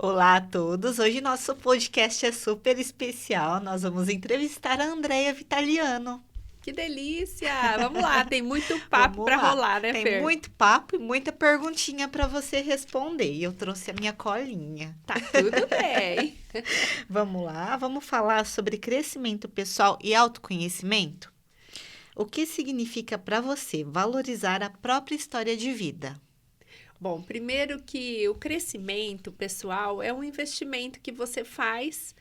Olá a todos! Hoje nosso podcast é super especial. Nós vamos entrevistar a Andrea Vitaliano. Que delícia! Vamos lá, tem muito papo Vamos para lá. rolar, né, Tem Fer? muito papo e muita perguntinha para você responder. E eu trouxe a minha colinha. Tá tudo bem. Vamos lá, vamos falar sobre crescimento pessoal e autoconhecimento? O que significa para você valorizar a própria história de vida? Bom, primeiro que o crescimento pessoal é um investimento que você faz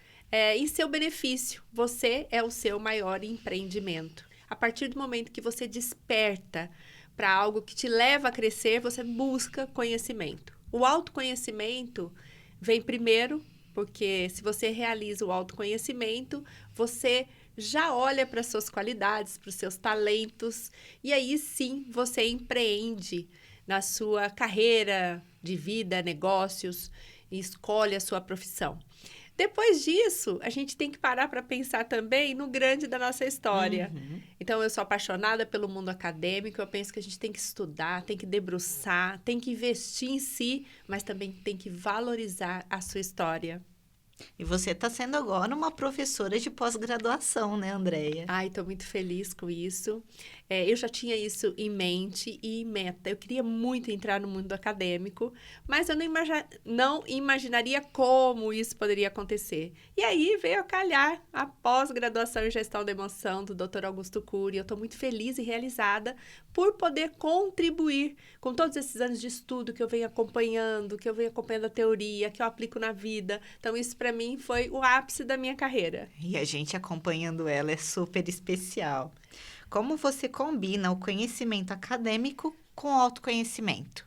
em seu benefício. Você é o seu maior empreendimento. A partir do momento que você desperta para algo que te leva a crescer, você busca conhecimento. O autoconhecimento vem primeiro, porque se você realiza o autoconhecimento, você já olha para as suas qualidades, para os seus talentos, e aí sim você empreende na sua carreira de vida, negócios, e escolhe a sua profissão. Depois disso, a gente tem que parar para pensar também no grande da nossa história. Então, eu sou apaixonada pelo mundo acadêmico, eu penso que a gente tem que estudar, tem que debruçar, tem que investir em si, mas também tem que valorizar a sua história. E você está sendo agora uma professora de pós-graduação, né, Andrea? Ai, estou muito feliz com isso. Eu já tinha isso em mente e em meta. Eu queria muito entrar no mundo acadêmico, mas eu não imaginaria como isso poderia acontecer. E aí veio a calhar a pós-graduação em gestão da emoção do Dr. Augusto Cury. Eu estou muito feliz e realizada por poder contribuir com todos esses anos de estudo que eu venho acompanhando, a teoria, que eu aplico na vida. Então, isso para mim foi o ápice da minha carreira. E a gente acompanhando ela é super especial. Como você combina o conhecimento acadêmico com o autoconhecimento?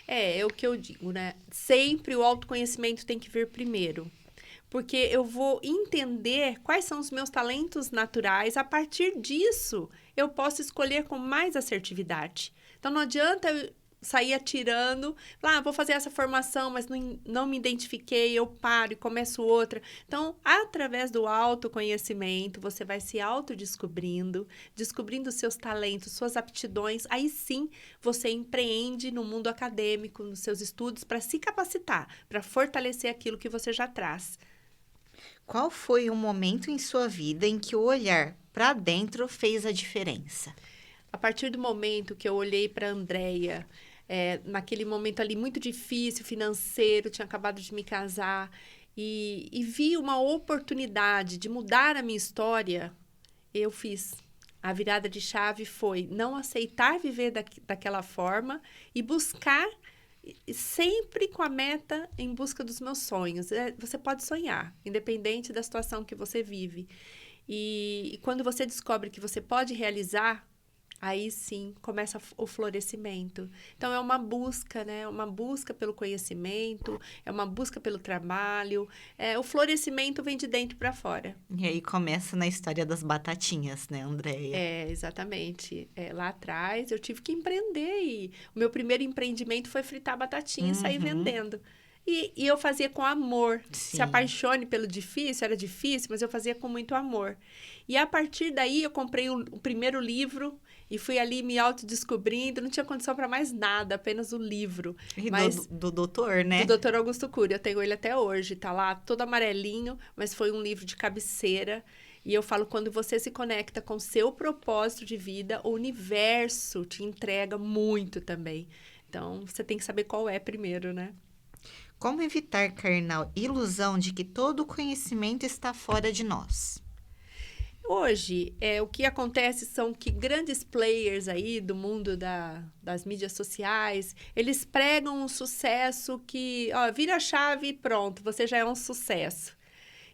É o que eu digo, né? Sempre o autoconhecimento tem que vir primeiro. Porque eu vou entender quais são os meus talentos naturais. A partir disso, eu posso escolher com mais assertividade. Então, não adianta eu sair atirando, vou fazer essa formação, mas não me identifiquei, eu paro e começo outra. Então, através do autoconhecimento, você vai se autodescobrindo, descobrindo seus talentos, suas aptidões. Aí sim, você empreende no mundo acadêmico, nos seus estudos, para se capacitar, para fortalecer aquilo que você já traz. Qual foi o momento em sua vida em que o olhar para dentro fez a diferença? A partir do momento que eu olhei para a Andrea, naquele momento ali muito difícil, financeiro, tinha acabado de me casar, e vi uma oportunidade de mudar a minha história, eu fiz. A virada de chave foi não aceitar viver daquela forma e buscar sempre com a meta em busca dos meus sonhos. Você pode sonhar, independente da situação que você vive. E quando você descobre que você pode realizar, aí sim começa o florescimento. Então, é uma busca, né? Uma busca pelo conhecimento, é uma busca pelo trabalho. O florescimento vem de dentro para fora. E aí começa na história das batatinhas, né, Andrea? Exatamente. Lá atrás eu tive que empreender e o meu primeiro empreendimento foi fritar batatinha e sair vendendo. E eu fazia com amor. Sim. Se apaixone pelo difícil, era difícil, mas eu fazia com muito amor. E a partir daí eu comprei o primeiro livro e fui ali me autodescobrindo. Não tinha condição para mais nada, apenas o livro. E Mas do doutor, né? do Dr. Augusto Cury. Eu tenho ele até hoje. Tá lá todo amarelinho, mas foi um livro de cabeceira. E eu falo, quando você se conecta com o seu propósito de vida, o universo te entrega muito também. Então, você tem que saber qual é primeiro, né? Como evitar cair na ilusão de que todo o conhecimento está fora de nós? Hoje, o que acontece são que grandes players aí do mundo das mídias sociais, eles pregam um sucesso que, vira a chave e pronto, você já é um sucesso.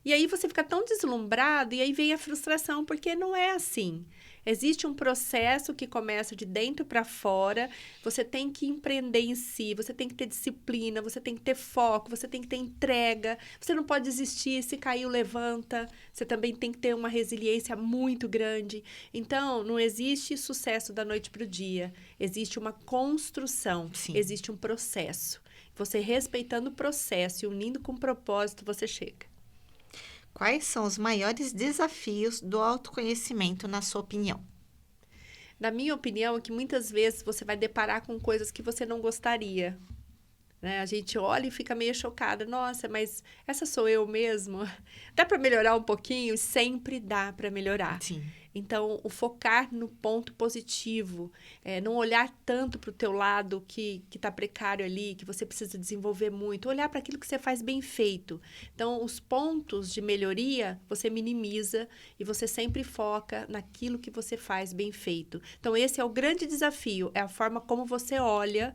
E aí você fica tão deslumbrado e aí vem a frustração, porque não é assim. Existe um processo que começa de dentro para fora, você tem que empreender em si, você tem que ter disciplina, você tem que ter foco, você tem que ter entrega, você não pode desistir, se caiu, levanta, você também tem que ter uma resiliência muito grande. Então, não existe sucesso da noite para o dia, existe uma construção, Sim. Existe um processo. Você respeitando o processo e unindo com o propósito, você chega. Quais são os maiores desafios do autoconhecimento, na sua opinião? Na minha opinião, é que muitas vezes você vai deparar com coisas que você não gostaria. né? A gente olha e fica meio chocada. Nossa, mas essa sou eu mesmo? Dá para melhorar um pouquinho? Sempre dá para melhorar. Sim. Então, o focar no ponto positivo, não olhar tanto para o teu lado que está precário ali, que você precisa desenvolver muito, olhar para aquilo que você faz bem feito. Então, os pontos de melhoria, você minimiza e você sempre foca naquilo que você faz bem feito. Então, esse é o grande desafio, é a forma como você olha,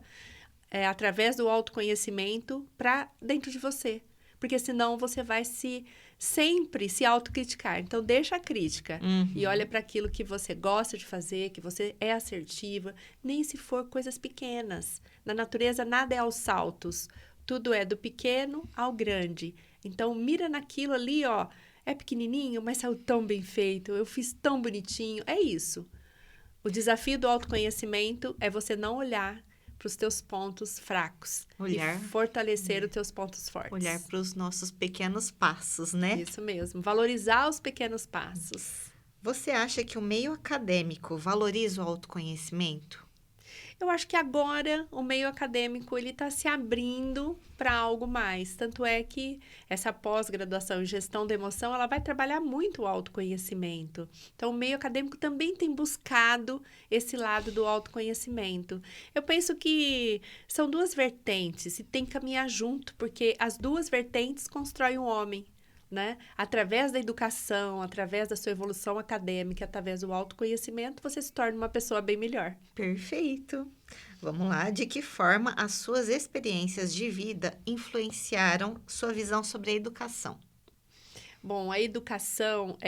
através do autoconhecimento, para dentro de você. Porque senão você vai sempre se autocriticar. Então, deixa a crítica e olha para aquilo que você gosta de fazer, que você é assertiva, nem se for coisas pequenas. Na natureza, nada é aos saltos. Tudo é do pequeno ao grande. Então, mira naquilo ali, ó. É pequenininho, mas saiu tão bem feito. Eu fiz tão bonitinho. É isso. O desafio do autoconhecimento é você não olhar para os teus pontos fracos e fortalecer os teus pontos fortes. Olhar para os nossos pequenos passos, né? Isso mesmo, valorizar os pequenos passos. Você acha que o meio acadêmico valoriza o autoconhecimento? Eu acho que agora o meio acadêmico ele está se abrindo para algo mais. Tanto é que essa pós-graduação em gestão da emoção, ela vai trabalhar muito o autoconhecimento. Então, o meio acadêmico também tem buscado esse lado do autoconhecimento. Eu penso que são duas vertentes e tem que caminhar junto, porque as duas vertentes constroem um homem. Né? Através da educação, através da sua evolução acadêmica, através do autoconhecimento, você se torna uma pessoa bem melhor. Perfeito. Vamos lá. De que forma as suas experiências de vida influenciaram sua visão sobre a educação? Bom, a educação,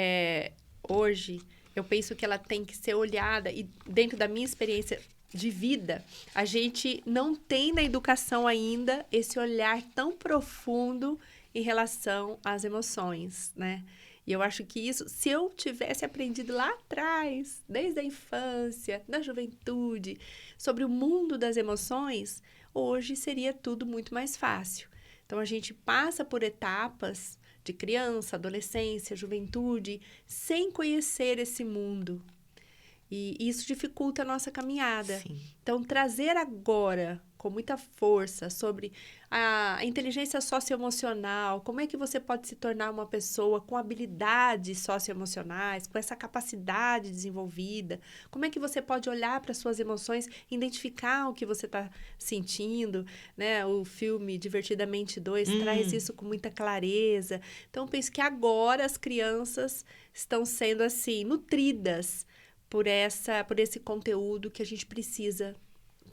hoje, eu penso que ela tem que ser olhada, e dentro da minha experiência de vida, a gente não tem na educação ainda esse olhar tão profundo em relação às emoções, né? E eu acho que isso, se eu tivesse aprendido lá atrás, desde a infância, na juventude, sobre o mundo das emoções, hoje seria tudo muito mais fácil. Então, a gente passa por etapas de criança, adolescência, juventude, sem conhecer esse mundo. E isso dificulta a nossa caminhada. Sim. Então, trazer agora, com muita força, sobre a inteligência socioemocional, como é que você pode se tornar uma pessoa com habilidades socioemocionais, com essa capacidade desenvolvida, como é que você pode olhar para suas emoções, identificar o que você está sentindo, né? O filme Divertidamente 2 traz isso com muita clareza. Então, eu penso que agora as crianças estão sendo, assim, nutridas por esse conteúdo que a gente precisa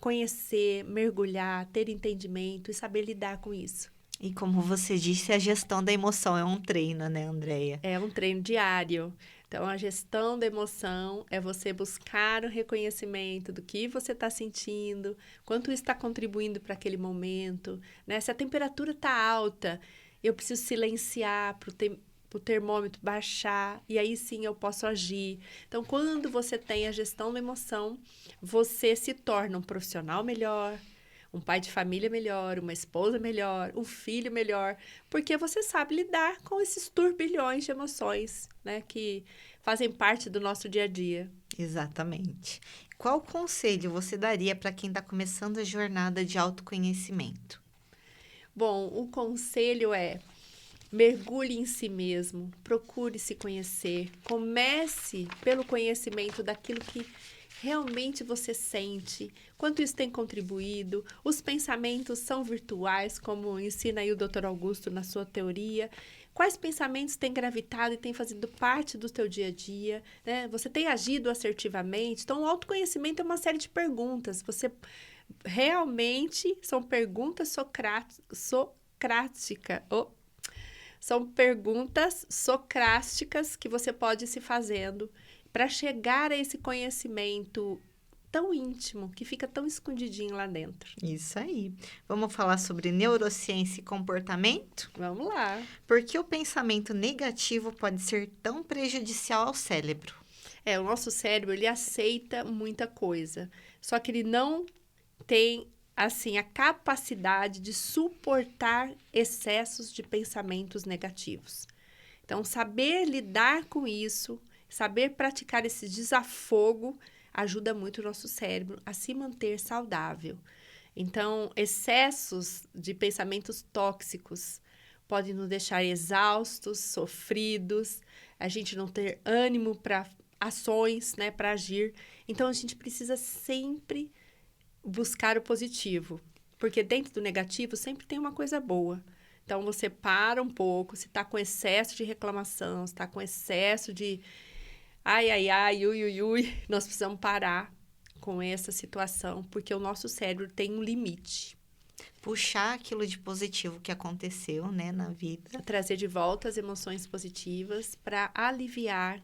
conhecer, mergulhar, ter entendimento e saber lidar com isso. E como você disse, a gestão da emoção é um treino, né, Andréia? É um treino diário. Então, a gestão da emoção é você buscar o reconhecimento do que você está sentindo, quanto isso está contribuindo para aquele momento, né? Se a temperatura está alta, eu preciso silenciar para o termômetro baixar, e aí sim eu posso agir. Então, quando você tem a gestão da emoção, você se torna um profissional melhor, um pai de família melhor, uma esposa melhor, um filho melhor, porque você sabe lidar com esses turbilhões de emoções, né, que fazem parte do nosso dia a dia. Exatamente. Qual conselho você daria para quem está começando a jornada de autoconhecimento? Bom, o conselho é: mergulhe em si mesmo, procure se conhecer, comece pelo conhecimento daquilo que realmente você sente, quanto isso tem contribuído. Os pensamentos são virtuais, como ensina aí o Dr. Augusto na sua teoria. Quais pensamentos têm gravitado e têm fazido parte do teu dia a dia, né? Você tem agido assertivamente? Então, o autoconhecimento é uma série de perguntas. Você realmente são perguntas São perguntas socráticas que você pode ir se fazendo para chegar a esse conhecimento tão íntimo, que fica tão escondidinho lá dentro. Isso aí. Vamos falar sobre neurociência e comportamento? Vamos lá. Por que o pensamento negativo pode ser tão prejudicial ao cérebro? O nosso cérebro, ele aceita muita coisa, só que ele não tem assim, a capacidade de suportar excessos de pensamentos negativos. Então, saber lidar com isso, saber praticar esse desafogo, ajuda muito o nosso cérebro a se manter saudável. Então, excessos de pensamentos tóxicos podem nos deixar exaustos, sofridos, a gente não ter ânimo para ações, né, para agir. Então, a gente precisa sempre buscar o positivo, porque dentro do negativo sempre tem uma coisa boa. Então, você para um pouco, se está com excesso de reclamação, se está com excesso de ai, ai, ai, ui, ui, ui, nós precisamos parar com essa situação, porque o nosso cérebro tem um limite. Puxar aquilo de positivo que aconteceu, né, na vida. Trazer de volta as emoções positivas para aliviar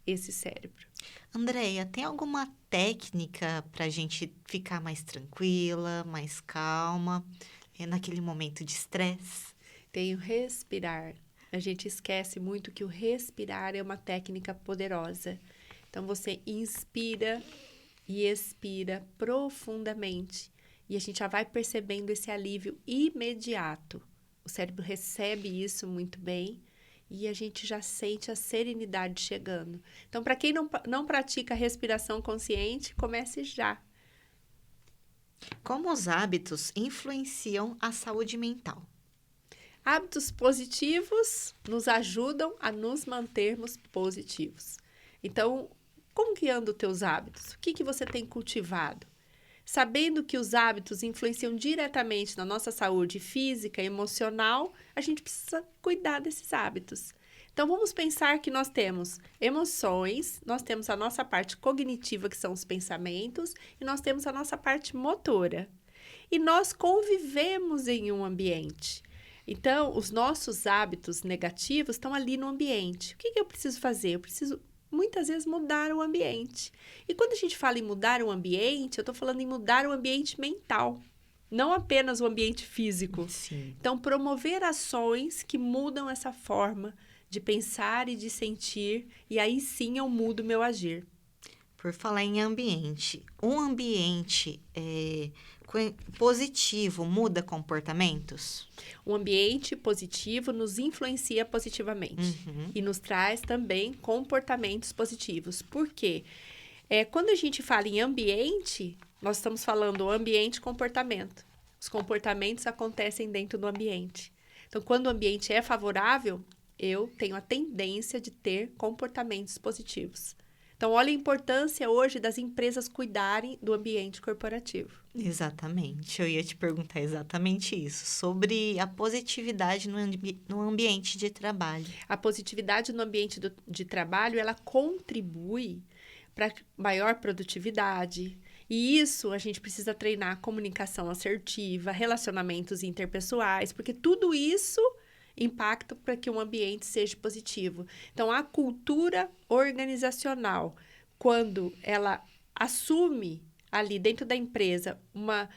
esse cérebro. Andreia, tem alguma técnica para a gente ficar mais tranquila, mais calma, naquele momento de estresse? Tem o respirar. A gente esquece muito que o respirar é uma técnica poderosa. Então, você inspira e expira profundamente. E a gente já vai percebendo esse alívio imediato. O cérebro recebe isso muito bem e a gente já sente a serenidade chegando. Então, para quem não pratica respiração consciente, comece já. Como os hábitos influenciam a saúde mental? Hábitos positivos nos ajudam a nos mantermos positivos. Então, como que andam os teus hábitos? O que você tem cultivado? Sabendo que os hábitos influenciam diretamente na nossa saúde física e emocional, a gente precisa cuidar desses hábitos. Então, vamos pensar que nós temos emoções, nós temos a nossa parte cognitiva, que são os pensamentos, e nós temos a nossa parte motora. E nós convivemos em um ambiente. Então, os nossos hábitos negativos estão ali no ambiente. O que eu preciso fazer? Eu preciso muitas vezes mudar o ambiente. E quando a gente fala em mudar o ambiente, eu estou falando em mudar o ambiente mental, não apenas o ambiente físico. Sim. Então, promover ações que mudam essa forma de pensar e de sentir, e aí sim eu mudo o meu agir. Por falar em ambiente, um ambiente positivo muda comportamentos? Um ambiente positivo nos influencia positivamente e nos traz também comportamentos positivos. Por quê? Quando a gente fala em ambiente, nós estamos falando ambiente e comportamento. Os comportamentos acontecem dentro do ambiente. Então, quando o ambiente é favorável, eu tenho a tendência de ter comportamentos positivos. Então, olha a importância hoje das empresas cuidarem do ambiente corporativo. Exatamente. Eu ia te perguntar exatamente isso, sobre a positividade no ambiente de trabalho. A positividade no ambiente de trabalho, ela contribui para maior produtividade. E isso a gente precisa treinar comunicação assertiva, relacionamentos interpessoais, porque tudo isso impacta para que um ambiente seja positivo. Então, a cultura organizacional, quando ela assume ali dentro da empresa uma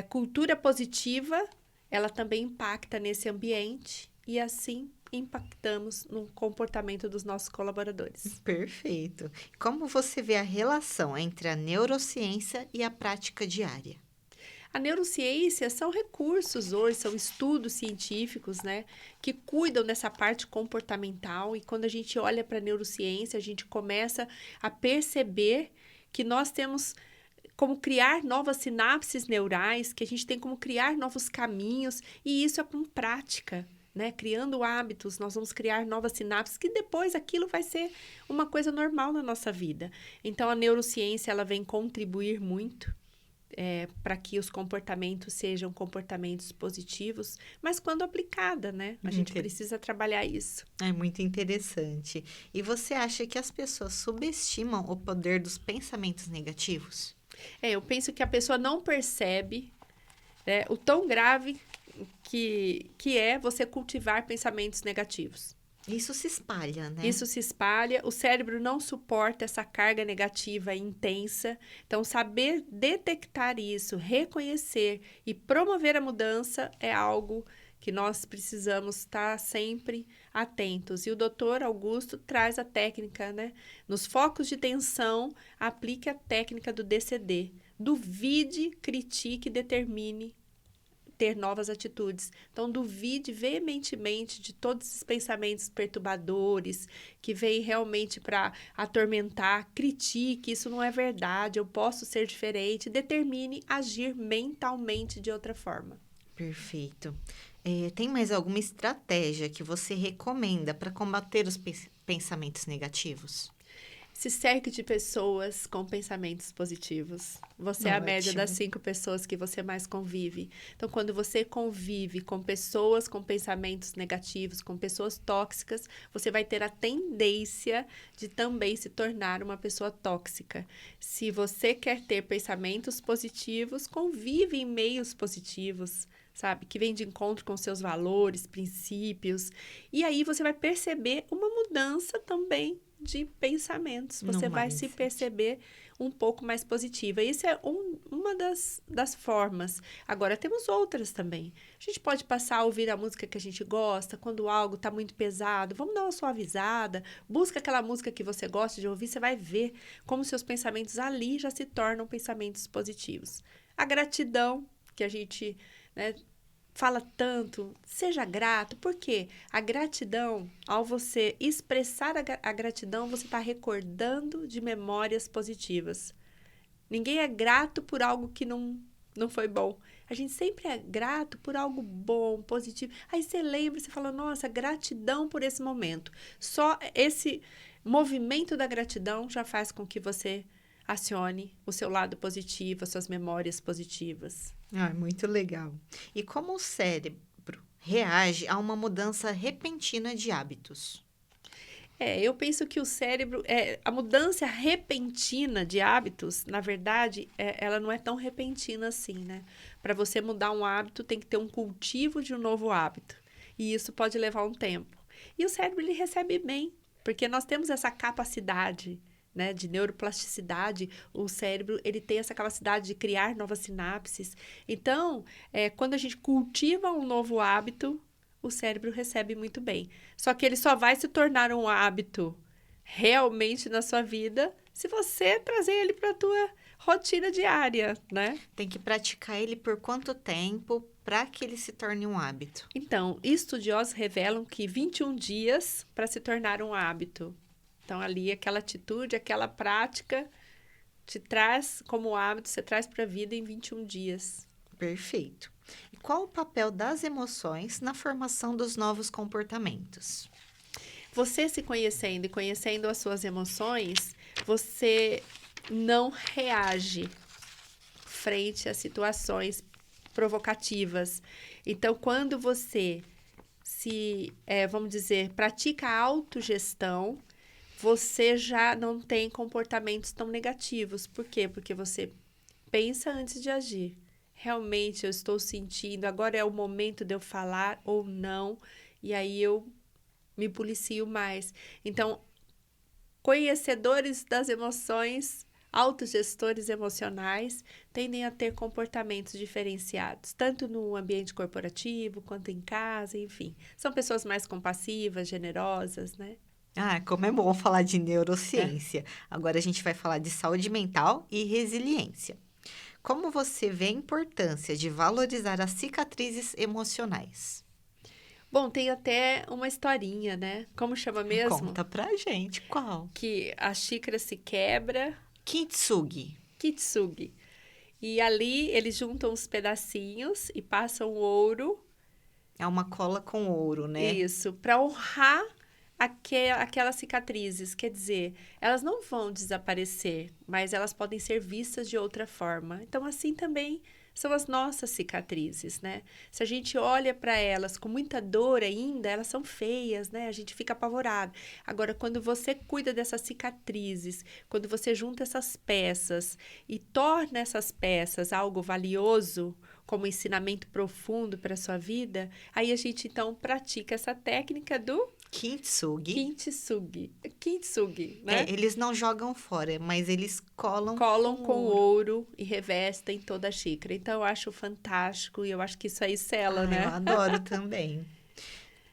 cultura positiva, ela também impacta nesse ambiente e assim impactamos no comportamento dos nossos colaboradores. Perfeito. Como você vê a relação entre a neurociência e a prática diária? A neurociência são recursos hoje, são estudos científicos, né, que cuidam dessa parte comportamental. E quando a gente olha para a neurociência, a gente começa a perceber que nós temos como criar novas sinapses neurais, que a gente tem como criar novos caminhos, e isso é com prática, né? Criando hábitos, nós vamos criar novas sinapses, que depois aquilo vai ser uma coisa normal na nossa vida. Então, a neurociência, ela vem contribuir muito para que os comportamentos sejam comportamentos positivos, mas quando aplicada, né? A gente precisa trabalhar isso. É muito interessante. E você acha que as pessoas subestimam o poder dos pensamentos negativos? Eu penso que a pessoa não percebe o tão grave que é você cultivar pensamentos negativos. Isso se espalha, né? Isso se espalha, o cérebro não suporta essa carga negativa intensa. Então, saber detectar isso, reconhecer e promover a mudança é algo que nós precisamos estar sempre atentos. E o doutor Augusto traz a técnica, né? Nos focos de tensão, aplique a técnica do DCD. Duvide, critique e determine ter novas atitudes. Então, duvide veementemente de todos esses pensamentos perturbadores que vêm realmente para atormentar. Critique, isso não é verdade, eu posso ser diferente. Determine agir mentalmente de outra forma. Perfeito. Tem mais alguma estratégia que você recomenda para combater os pensamentos negativos? Se cerque de pessoas com pensamentos positivos. Você é a média Ótimo. das 5 pessoas que você mais convive. Então, quando você convive com pessoas com pensamentos negativos, com pessoas tóxicas, você vai ter a tendência de também se tornar uma pessoa tóxica. Se você quer ter pensamentos positivos, convive em meios positivos, sabe? Que vem de encontro com seus valores, princípios. E aí você vai perceber uma mudança também de pensamentos. Você vai se perceber um pouco mais positiva. Isso é uma das formas. Agora, temos outras também. A gente pode passar a ouvir a música que a gente gosta, quando algo está muito pesado. Vamos dar uma suavizada. Busca aquela música que você gosta de ouvir. Você vai ver como seus pensamentos ali já se tornam pensamentos positivos. A gratidão, que a gente, né, fala tanto, seja grato, porque a gratidão, ao você expressar a gratidão, você está recordando de memórias positivas. Ninguém é grato por algo que não foi bom. A gente sempre é grato por algo bom, positivo. Aí você lembra, você fala, nossa, gratidão por esse momento. Só esse movimento da gratidão já faz com que você acione o seu lado positivo, as suas memórias positivas. Muito legal. E como o cérebro reage a uma mudança repentina de hábitos? Eu penso que o cérebro, a mudança repentina de hábitos, na verdade, ela não é tão repentina assim, né? Para você mudar um hábito, tem que ter um cultivo de um novo hábito. E isso pode levar um tempo. E o cérebro, ele recebe bem, porque nós temos essa capacidade, né, de neuroplasticidade. O cérebro, ele tem essa capacidade de criar novas sinapses. Então, quando a gente cultiva um novo hábito, o cérebro recebe muito bem. Só que ele só vai se tornar um hábito realmente na sua vida se você trazer ele para a tua rotina diária, né? Tem que praticar ele por quanto tempo para que ele se torne um hábito? Então, estudiosos revelam que 21 dias para se tornar um hábito. Então, ali, aquela atitude, aquela prática te traz como hábito, você traz para a vida em 21 dias. Perfeito. E qual o papel das emoções na formação dos novos comportamentos? Você se conhecendo e conhecendo as suas emoções, você não reage frente a situações provocativas. Então, quando você vamos dizer, pratica a autogestão, você já não tem comportamentos tão negativos. Por quê? Porque você pensa antes de agir. Realmente eu estou sentindo, agora é o momento de eu falar ou não, e aí eu me policio mais. Então, conhecedores das emoções, autogestores emocionais, tendem a ter comportamentos diferenciados, tanto no ambiente corporativo quanto em casa, enfim. São pessoas mais compassivas, generosas, né? Como é bom falar de neurociência. Agora a gente vai falar de saúde mental e resiliência. Como você vê a importância de valorizar as cicatrizes emocionais? Bom, tem até uma historinha, né? Como chama mesmo? Conta pra gente, qual? Que a xícara se quebra. Kintsugi. Kintsugi. E ali eles juntam os pedacinhos e passam ouro. É uma cola com ouro, né? Isso, para honrar aquelas cicatrizes. Quer dizer, elas não vão desaparecer, mas elas podem ser vistas de outra forma. Então, assim também são as nossas cicatrizes, né? Se a gente olha para elas com muita dor ainda, elas são feias, né? A gente fica apavorado. Agora, quando você cuida dessas cicatrizes, quando você junta essas peças e torna essas peças algo valioso, como ensinamento profundo para a sua vida, aí a gente então pratica essa técnica do Kintsugi. Kintsugi, né? Eles não jogam fora, mas eles colam com ouro e revestem toda a xícara. Então, eu acho fantástico e eu acho que isso aí sela, né? Eu adoro também.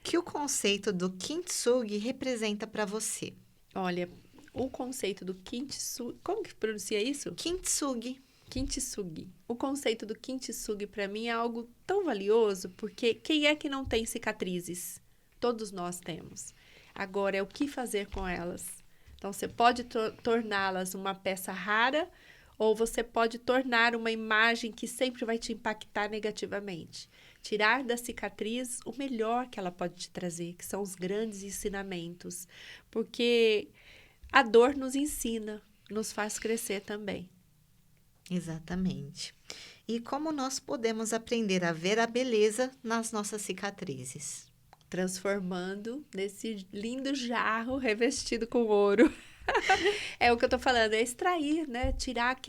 Que o conceito do Kintsugi representa para você? Olha, o conceito do Kintsugi... Como que pronuncia isso? Kintsugi. Kintsugi. O conceito do Kintsugi, para mim, é algo tão valioso, porque quem é que não tem cicatrizes? Todos nós temos. Agora, é o que fazer com elas. Então, você pode torná-las uma peça rara, ou você pode tornar uma imagem que sempre vai te impactar negativamente. Tirar da cicatriz o melhor que ela pode te trazer, que são os grandes ensinamentos. Porque a dor nos ensina, nos faz crescer também. Exatamente. E como nós podemos aprender a ver a beleza nas nossas cicatrizes? Transformando nesse lindo jarro revestido com ouro. É o que eu tô falando, é extrair, né? Tirar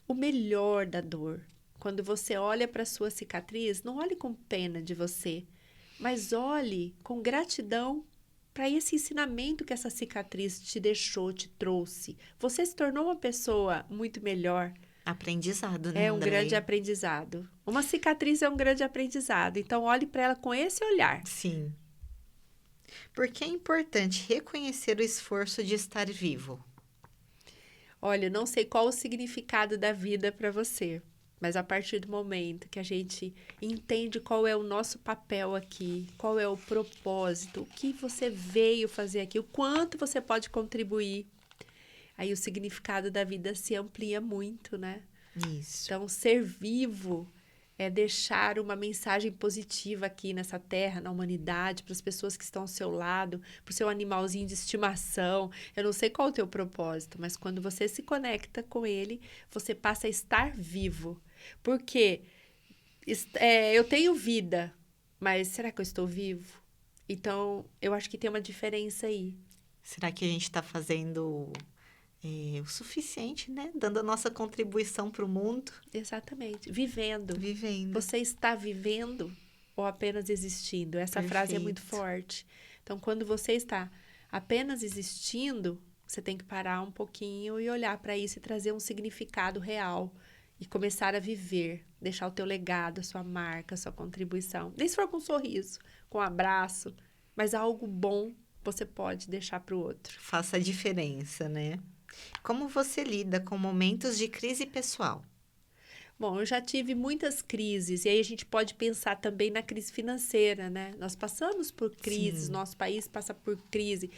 o melhor da dor. Quando você olha para sua cicatriz, não olhe com pena de você, mas olhe com gratidão para esse ensinamento que essa cicatriz te deixou, te trouxe. Você se tornou uma pessoa muito melhor. Aprendizado, né, É um grande Andréia? aprendizado. Uma cicatriz é um grande aprendizado. Então, olhe para ela com esse olhar. Sim. Porque é importante reconhecer o esforço de estar vivo. Olha, não sei qual o significado da vida para você, mas a partir do momento que a gente entende qual é o nosso papel aqui, qual é o propósito, o que você veio fazer aqui, o quanto você pode contribuir, aí o significado da vida se amplia muito, né? Isso. Então, ser vivo é deixar uma mensagem positiva aqui nessa terra, na humanidade, para as pessoas que estão ao seu lado, para o seu animalzinho de estimação. Eu não sei qual é o teu propósito, mas quando você se conecta com ele, você passa a estar vivo. Porque eu tenho vida, mas será que eu estou vivo? Então, eu acho que tem uma diferença aí. Será que a gente está fazendo o suficiente, né? Dando a nossa contribuição para o mundo, Exatamente. Vivendo. vivendo. Você está vivendo ou apenas existindo? Essa frase é muito Perfeito. forte. Então, quando você está apenas existindo, você tem que parar um pouquinho e olhar para isso e trazer um significado real e começar a viver, deixar o teu legado, a sua marca, a sua contribuição. Nem se for com um sorriso, com um abraço, mas algo bom você pode deixar para o outro. Faça a diferença, né? Como você lida com momentos de crise pessoal? Bom, eu já tive muitas crises, e aí a gente pode pensar também na crise financeira, né? Nós passamos por crises, Sim. nosso país passa por crise.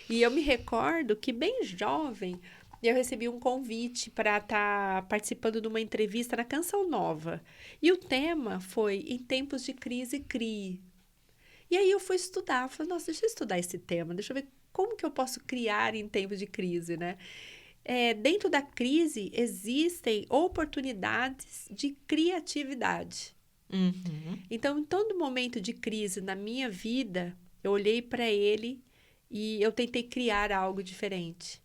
E eu me recordo que, bem jovem, eu recebi um convite para estar participando de uma entrevista na Canção Nova. E o tema foi Em Tempos de Crise, Crie. E aí eu fui estudar, falei, nossa, deixa eu estudar esse tema, deixa eu ver como que eu posso criar em tempos de crise, né? Dentro da crise, existem oportunidades de criatividade. Uhum. Então, em todo momento de crise na minha vida, eu olhei para ele e eu tentei criar algo diferente.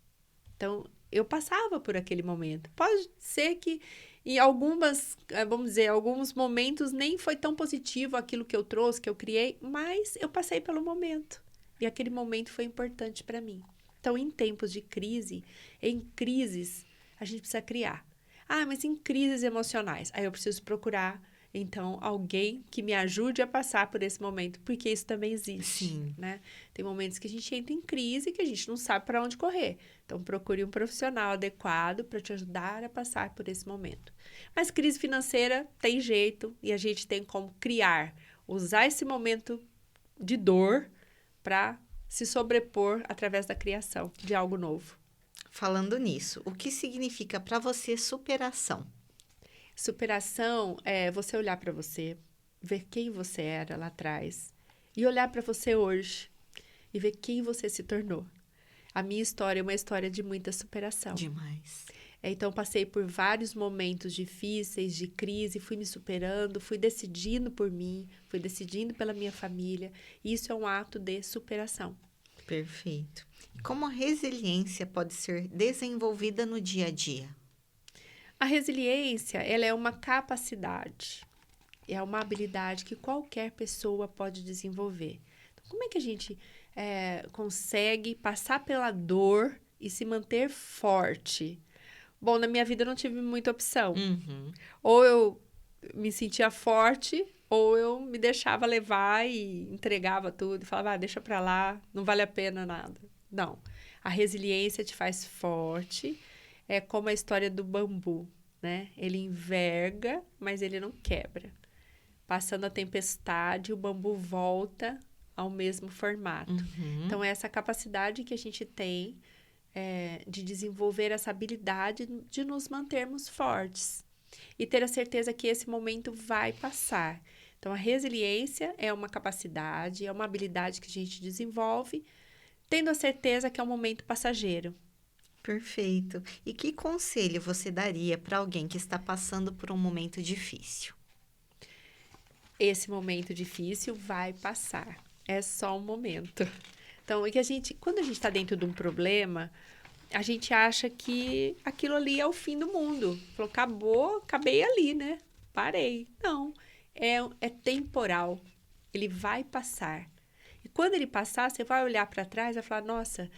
Então, eu passava por aquele momento. Pode ser que em alguns momentos nem foi tão positivo aquilo que eu trouxe, que eu criei, mas eu passei pelo momento. E aquele momento foi importante para mim. Então, em tempos de crise, em crises, a gente precisa criar. Ah, mas em crises emocionais, aí eu preciso procurar, então, alguém que me ajude a passar por esse momento, porque isso também existe, Sim. né? Tem momentos que a gente entra em crise que a gente não sabe para onde correr. Então, procure um profissional adequado para te ajudar a passar por esse momento. Mas crise financeira tem jeito e a gente tem como criar, usar esse momento de dor para se sobrepor através da criação de algo novo. Falando nisso, o que significa para você superação? Superação é você olhar para você, ver quem você era lá atrás e olhar para você hoje e ver quem você se tornou. A minha história é uma história de muita superação. Demais. Então, passei por vários momentos difíceis, de crise, fui me superando, fui decidindo por mim, fui decidindo pela minha família. Isso é um ato de superação. Perfeito. Como a resiliência pode ser desenvolvida no dia a dia? A resiliência, ela é uma capacidade, é uma habilidade que qualquer pessoa pode desenvolver. Então, como é que a gente consegue passar pela dor e se manter forte? Bom, na minha vida eu não tive muita opção. Uhum. Ou eu me sentia forte, ou eu me deixava levar e entregava tudo e falava, deixa pra lá, não vale a pena nada. Não. A resiliência te faz forte, é como a história do bambu, né? Ele enverga, mas ele não quebra. Passando a tempestade, o bambu volta ao mesmo formato. Uhum. Então, é essa capacidade que a gente tem de desenvolver essa habilidade de nos mantermos fortes e ter a certeza que esse momento vai passar. Então, a resiliência é uma capacidade, é uma habilidade que a gente desenvolve, tendo a certeza que é um momento passageiro. Perfeito. E que conselho você daria para alguém que está passando por um momento difícil? Esse momento difícil vai passar. É só um momento. Então, é que quando a gente está dentro de um problema, a gente acha que aquilo ali é o fim do mundo. Falou, acabou, acabei ali, né? Parei. Não, é temporal. Ele vai passar. E quando ele passar, você vai olhar para trás e vai falar, nossa,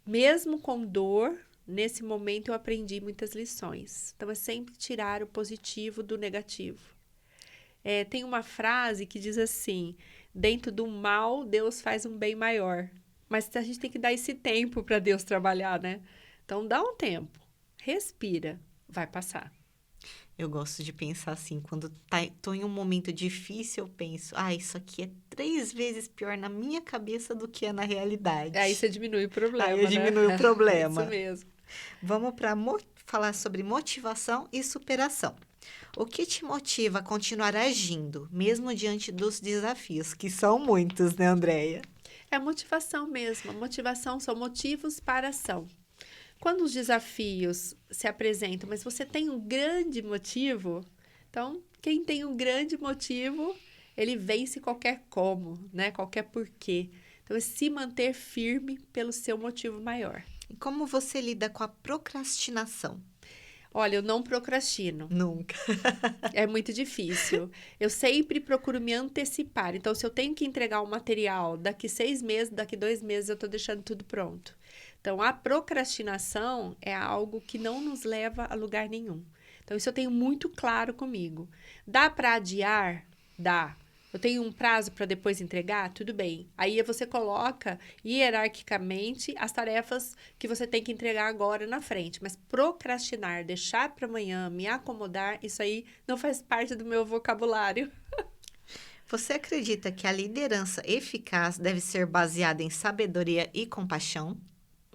mesmo com dor, nesse momento eu aprendi muitas lições. Então, é sempre tirar o positivo do negativo. Tem uma frase que diz assim, dentro do mal, Deus faz um bem maior. Mas a gente tem que dar esse tempo para Deus trabalhar, né? Então, dá um tempo, respira, vai passar. Eu gosto de pensar assim, quando tô em um momento difícil, eu penso, isso aqui é 3 vezes pior na minha cabeça do que é na Aí realidade. você diminui o Aí eu problema, né? diminuo o Isso problema. mesmo. Vamos para falar sobre motivação e superação. O que te motiva a continuar agindo, mesmo diante dos desafios, que são muitos, né, Andréia? É motivação mesmo. A motivação são motivos para a ação. Quando os desafios se apresentam, mas você tem um grande motivo, então, quem tem um grande motivo, ele vence qualquer como, né? Qualquer porquê. Então, é se manter firme pelo seu motivo maior. E como você lida com a procrastinação? Olha, eu não procrastino. Nunca. É muito difícil. Eu sempre procuro me antecipar. Então, se eu tenho que entregar um material daqui 6 meses, daqui 2 meses, eu estou deixando tudo pronto. Então, a procrastinação é algo que não nos leva a lugar nenhum. Então, isso eu tenho muito claro comigo. Dá para adiar? Dá. Eu tenho um prazo para depois entregar? Tudo bem. Aí você coloca hierarquicamente as tarefas que você tem que entregar agora na frente. Mas procrastinar, deixar para amanhã, me acomodar, isso aí não faz parte do meu vocabulário. Você acredita que a liderança eficaz deve ser baseada em sabedoria e compaixão?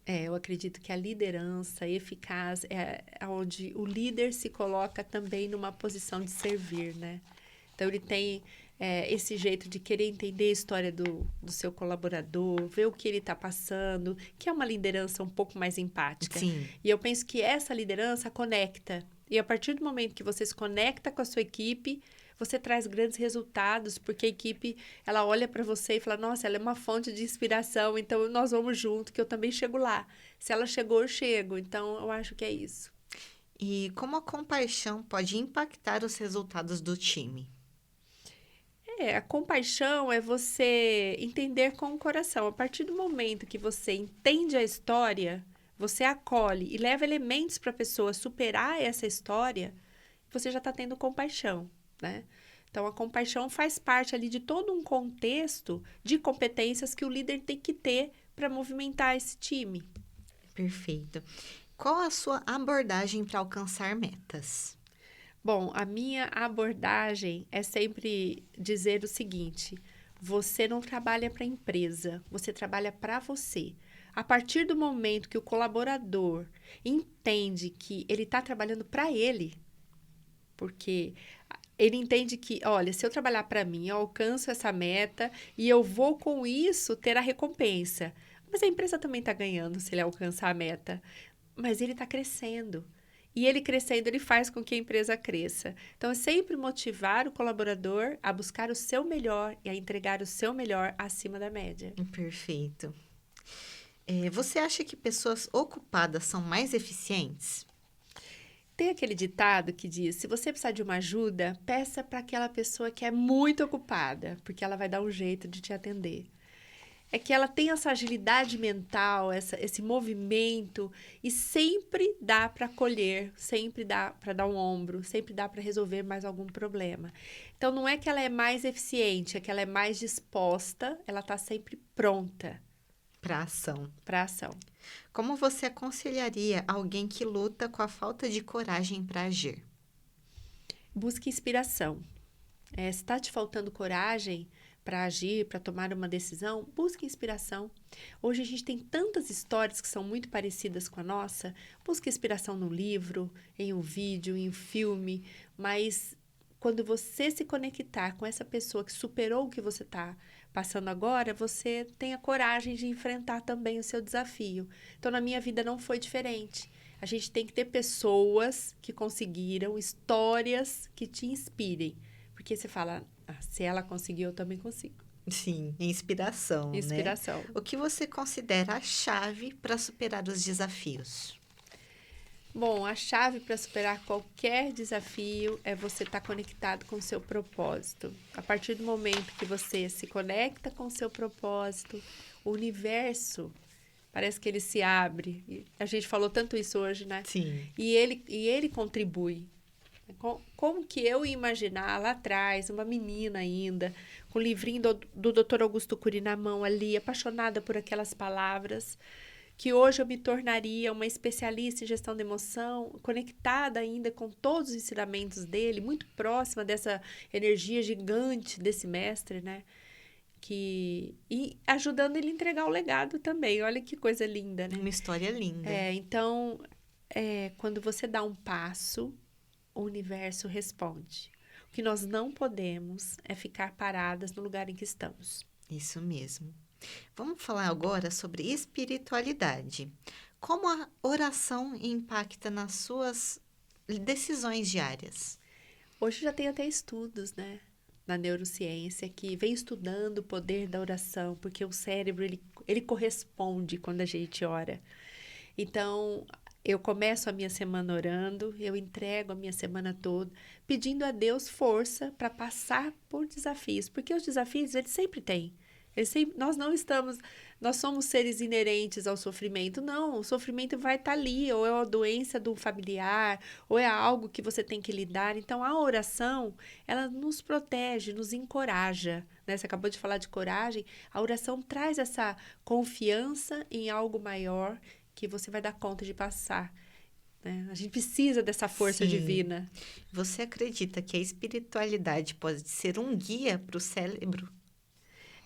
Eu acredito que a liderança eficaz é onde o líder se coloca também numa posição de servir, né? Então, ele tem esse jeito de querer entender a história do seu colaborador, ver o que ele está passando, que é uma liderança um pouco mais empática. Sim. E eu penso que essa liderança conecta. E a partir do momento que você se conecta com a sua equipe, você traz grandes resultados, porque a equipe, ela olha para você e fala, nossa, ela é uma fonte de inspiração, então nós vamos junto, que eu também chego lá. Se ela chegou, eu chego. Então, eu acho que é isso. E como a compaixão pode impactar os resultados do time? A compaixão é você entender com o coração. A partir do momento que você entende a história, você acolhe e leva elementos para a pessoa superar essa história, você já está tendo compaixão, né? Então, a compaixão faz parte ali de todo um contexto de competências que o líder tem que ter para movimentar esse time. Perfeito. Qual a sua abordagem para alcançar metas? Bom, a minha abordagem é sempre dizer o seguinte: você não trabalha para a empresa, você trabalha para você. A partir do momento que o colaborador entende que ele está trabalhando para ele, porque ele entende que, olha, se eu trabalhar para mim, eu alcanço essa meta e eu vou com isso ter a recompensa. Mas a empresa também está ganhando se ele alcançar a meta. Mas ele está crescendo. E ele crescendo, ele faz com que a empresa cresça. Então, é sempre motivar o colaborador a buscar o seu melhor e a entregar o seu melhor acima da média. Perfeito. Você acha que pessoas ocupadas são mais eficientes? Tem aquele ditado que diz: se você precisar de uma ajuda, peça para aquela pessoa que é muito ocupada, porque ela vai dar um jeito de te atender. É que ela tem essa agilidade mental, esse movimento, e sempre dá para acolher, sempre dá para dar um ombro, sempre dá para resolver mais algum problema. Então, não é que ela é mais eficiente, é que ela é mais disposta, ela está sempre pronta Para ação. para ação. Como você aconselharia alguém que luta com a falta de coragem para agir? Busque inspiração. Se está te faltando coragem para agir, para tomar uma decisão, busque inspiração. Hoje a gente tem tantas histórias que são muito parecidas com a nossa. Busque inspiração no livro, em um vídeo, em um filme, mas quando você se conectar com essa pessoa que superou o que você está passando agora, você tem a coragem de enfrentar também o seu desafio. Então, na minha vida não foi diferente. A gente tem que ter pessoas que conseguiram, histórias que te inspirem. Porque você fala, se ela conseguiu, eu também consigo. Sim, inspiração, né? Inspiração. O que você considera a chave para superar os desafios? Bom, a chave para superar qualquer desafio é você estar conectado com o seu propósito. A partir do momento que você se conecta com o seu propósito, o universo parece que ele se abre. E a gente falou tanto isso hoje, né? Sim. E ele contribui. Como que eu ia imaginar lá atrás, uma menina ainda, com o livrinho do Dr. Augusto Cury na mão ali, apaixonada por aquelas palavras, que hoje eu me tornaria uma especialista em gestão de emoção, conectada ainda com todos os ensinamentos dele, muito próxima dessa energia gigante desse mestre, né? E ajudando ele a entregar o legado também. Olha que coisa linda, né? Uma história linda. Então, quando você dá um passo, o universo responde. O que nós não podemos é ficar paradas no lugar em que estamos. Isso mesmo. Vamos falar agora sobre espiritualidade. Como a oração impacta nas suas decisões diárias? Hoje já tem até estudos, né, na neurociência que vem estudando o poder da oração, porque o cérebro ele corresponde quando a gente ora. Então, eu começo a minha semana orando, eu entrego a minha semana toda, pedindo a Deus força para passar por desafios, porque os desafios eles sempre têm. Nós somos seres inerentes ao sofrimento. Não, o sofrimento vai estar ali, ou é uma doença de um familiar, ou é algo que você tem que lidar. Então, a oração, ela nos protege, nos encoraja, né? Você acabou de falar de coragem. A oração traz essa confiança em algo maior que você vai dar conta de passar, né? A gente precisa dessa força divina. Você acredita que a espiritualidade pode ser um guia para o cérebro?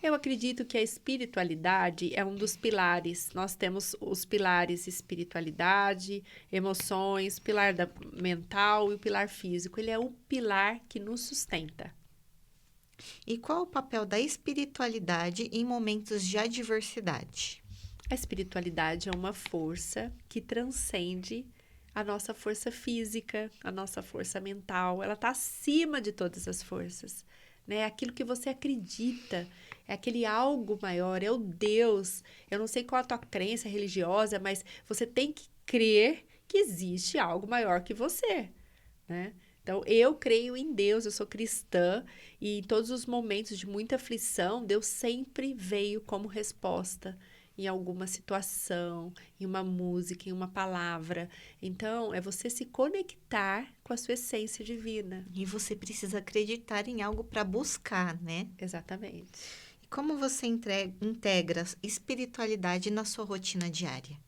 Eu acredito que a espiritualidade é um dos pilares. Nós temos os pilares espiritualidade, emoções, pilar mental e o pilar físico. Ele é o pilar que nos sustenta. E qual o papel da espiritualidade em momentos de adversidade? A espiritualidade é uma força que transcende a nossa força física, a nossa força mental. Ela está acima de todas as forças, né? Aquilo que você acredita, é aquele algo maior, é o Deus. Eu não sei qual a tua crença religiosa, mas você tem que crer que existe algo maior que você, né? Então, eu creio em Deus, eu sou cristã, e em todos os momentos de muita aflição, Deus sempre veio como resposta em alguma situação, em uma música, em uma palavra. Então, é você se conectar com a sua essência divina. E você precisa acreditar em algo para buscar, né? Exatamente. E como você integra espiritualidade na sua rotina diária?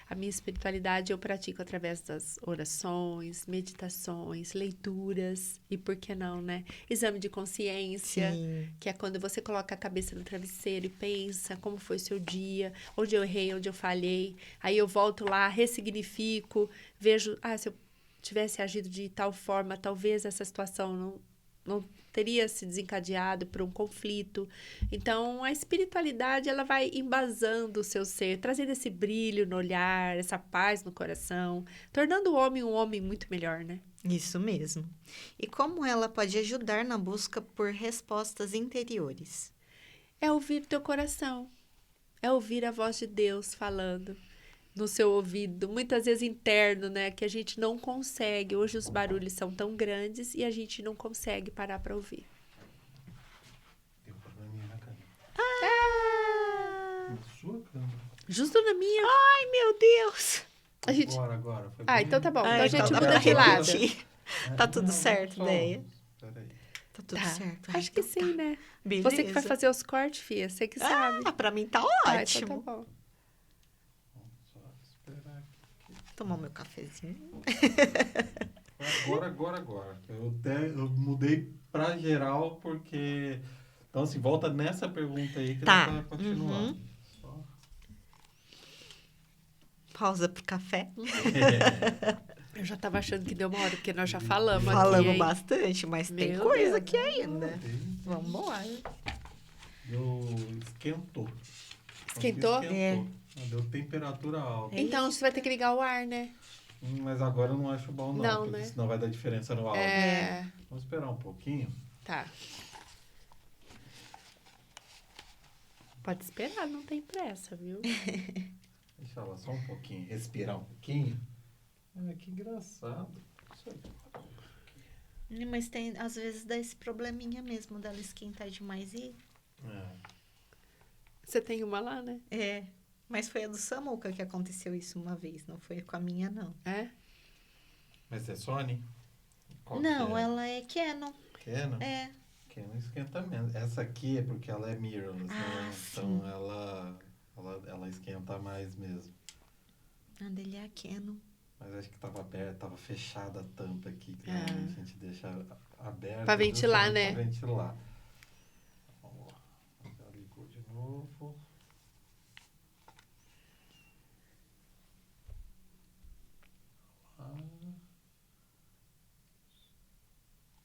A minha espiritualidade eu pratico através das orações, meditações, leituras e, por que não, né? Exame de consciência, Sim. que é quando você coloca a cabeça no travesseiro e pensa como foi o seu dia, onde eu errei, onde eu falhei. Aí eu volto lá, ressignifico, vejo, se eu tivesse agido de tal forma, talvez essa situação não teria se desencadeado por um conflito. Então, a espiritualidade, ela vai embasando o seu ser, trazendo esse brilho no olhar, essa paz no coração, tornando o homem um homem muito melhor, né? Isso mesmo. E como ela pode ajudar na busca por respostas interiores? É ouvir teu coração, é ouvir a voz de Deus falando no seu ouvido, muitas vezes interno, né? Que a gente não consegue. Hoje os barulhos são tão grandes e a gente não consegue parar para ouvir. Deu probleminha na câmera. Ah! Na sua câmera. Justo na minha. Ai, meu Deus! A gente... Agora. Foi então tá bom. Então Ai, a gente então dá muda pra de lado. repetir. Tá tudo certo, Deia? Peraí. Tá tudo Tá. certo. Ai, Acho que então sim, tá. né? Beleza. Você que vai fazer os cortes, filha. Você que sabe. Pra mim tá Então ótimo. tá bom. Vamos só esperar aqui. Tomar meu cafezinho. Agora. Eu mudei pra geral porque... Então, assim, volta nessa pergunta aí que Tá. dá pra continuar. Uhum. Só- Pausa pro café. Eu já tava achando que deu uma hora, porque nós já falamos aqui, Falamos hein? bastante, mas tem Meu coisa Deus. aqui ainda. Tem- Vamos embora. Esquentou. Esquentou? Deu temperatura alta. Então, você vai ter que ligar o ar, né? Mas agora eu não acho bom, não. Não, Porque né? senão vai dar diferença no áudio. É. Vamos esperar um pouquinho. Tá. Pode esperar, não tem pressa, viu? Deixa ela só um pouquinho. Respirar um pouquinho. Que engraçado. Isso aí. Mas tem, às vezes, dá esse probleminha mesmo dela esquentar demais e... Você tem uma lá, né? É, mas foi a do Samuca que aconteceu isso uma vez, não foi com a minha, não. É? Mas é Sony? Qual Não, que é? ela é Canon. Canon? É. Canon esquenta menos. Essa aqui é porque ela é mirrorless, né? sim. Então ela esquenta mais mesmo. A dele é a Canon. Mas acho que tava aberta, tava fechada a tampa aqui. Que Ah. normalmente a gente deixa aberta. Pra ventilar, justamente né? Pra ventilar. Ó, já ligou de novo.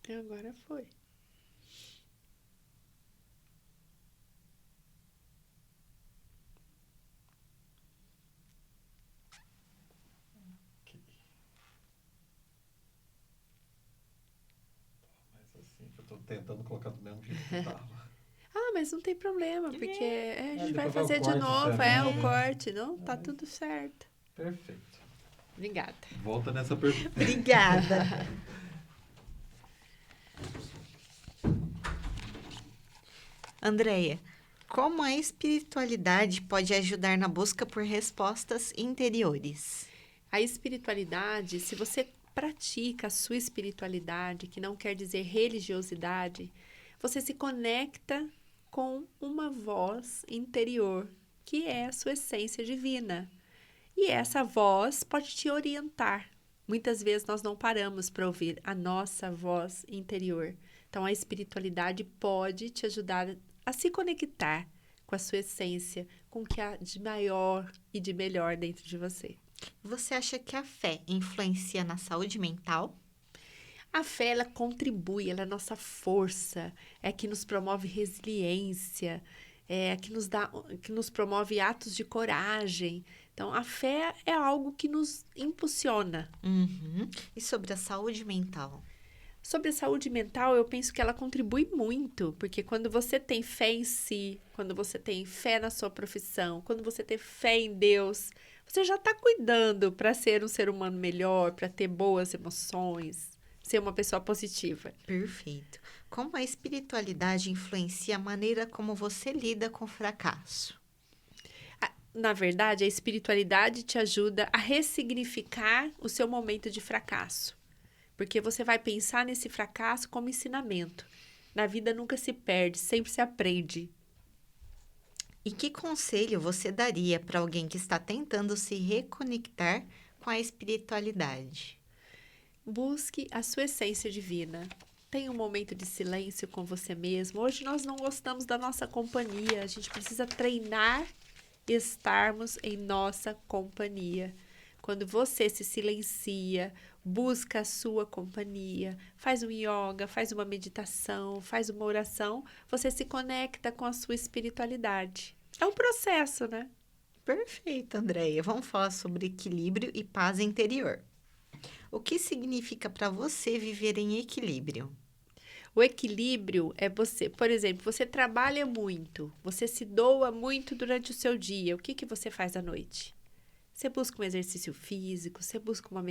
E agora foi. Aqui. Mas assim, eu tô tentando colocar do mesmo jeito que tava. Ah, mas não tem problema, porque a gente vai depois vai o fazer de corte novo. também, É o né? corte, não? Tá tudo certo. Perfeito. Obrigada. Volta nessa pergunta. Obrigada. Andréia, como a espiritualidade pode ajudar na busca por respostas interiores? A espiritualidade, se você pratica a sua espiritualidade, que não quer dizer religiosidade, você se conecta com uma voz interior, que é a sua essência divina. E essa voz pode te orientar. Muitas vezes nós não paramos para ouvir a nossa voz interior. Então, a espiritualidade pode te ajudar a se conectar com a sua essência, com o que há de maior e de melhor dentro de você. Você acha que a fé influencia na saúde mental? A fé, ela contribui, ela é a nossa força, é a que nos promove resiliência, é a que nos promove atos de coragem. Então, a fé é algo que nos impulsiona. Uhum. E sobre a saúde mental? Sobre a saúde mental, eu penso que ela contribui muito, porque quando você tem fé em si, quando você tem fé na sua profissão, quando você tem fé em Deus, você já está cuidando para ser um ser humano melhor, para ter boas emoções, ser uma pessoa positiva. Perfeito. Como a espiritualidade influencia a maneira como você lida com o fracasso? Na verdade, a espiritualidade te ajuda a ressignificar o seu momento de fracasso. Porque você vai pensar nesse fracasso como ensinamento. Na vida nunca se perde, sempre se aprende. E que conselho você daria para alguém que está tentando se reconectar com a espiritualidade? Busque a sua essência divina. Tenha um momento de silêncio com você mesmo. Hoje nós não gostamos da nossa companhia. A gente precisa treinar e estarmos em nossa companhia. Quando você se silencia, busca a sua companhia, faz um yoga, faz uma meditação, faz uma oração, você se conecta com a sua espiritualidade. É um processo, né? Perfeito, Andréia. Vamos falar sobre equilíbrio e paz interior. O que significa para você viver em equilíbrio? O equilíbrio é você, por exemplo, você trabalha muito, você se doa muito durante o seu dia. O que você faz à noite? Você busca um exercício físico, você busca uma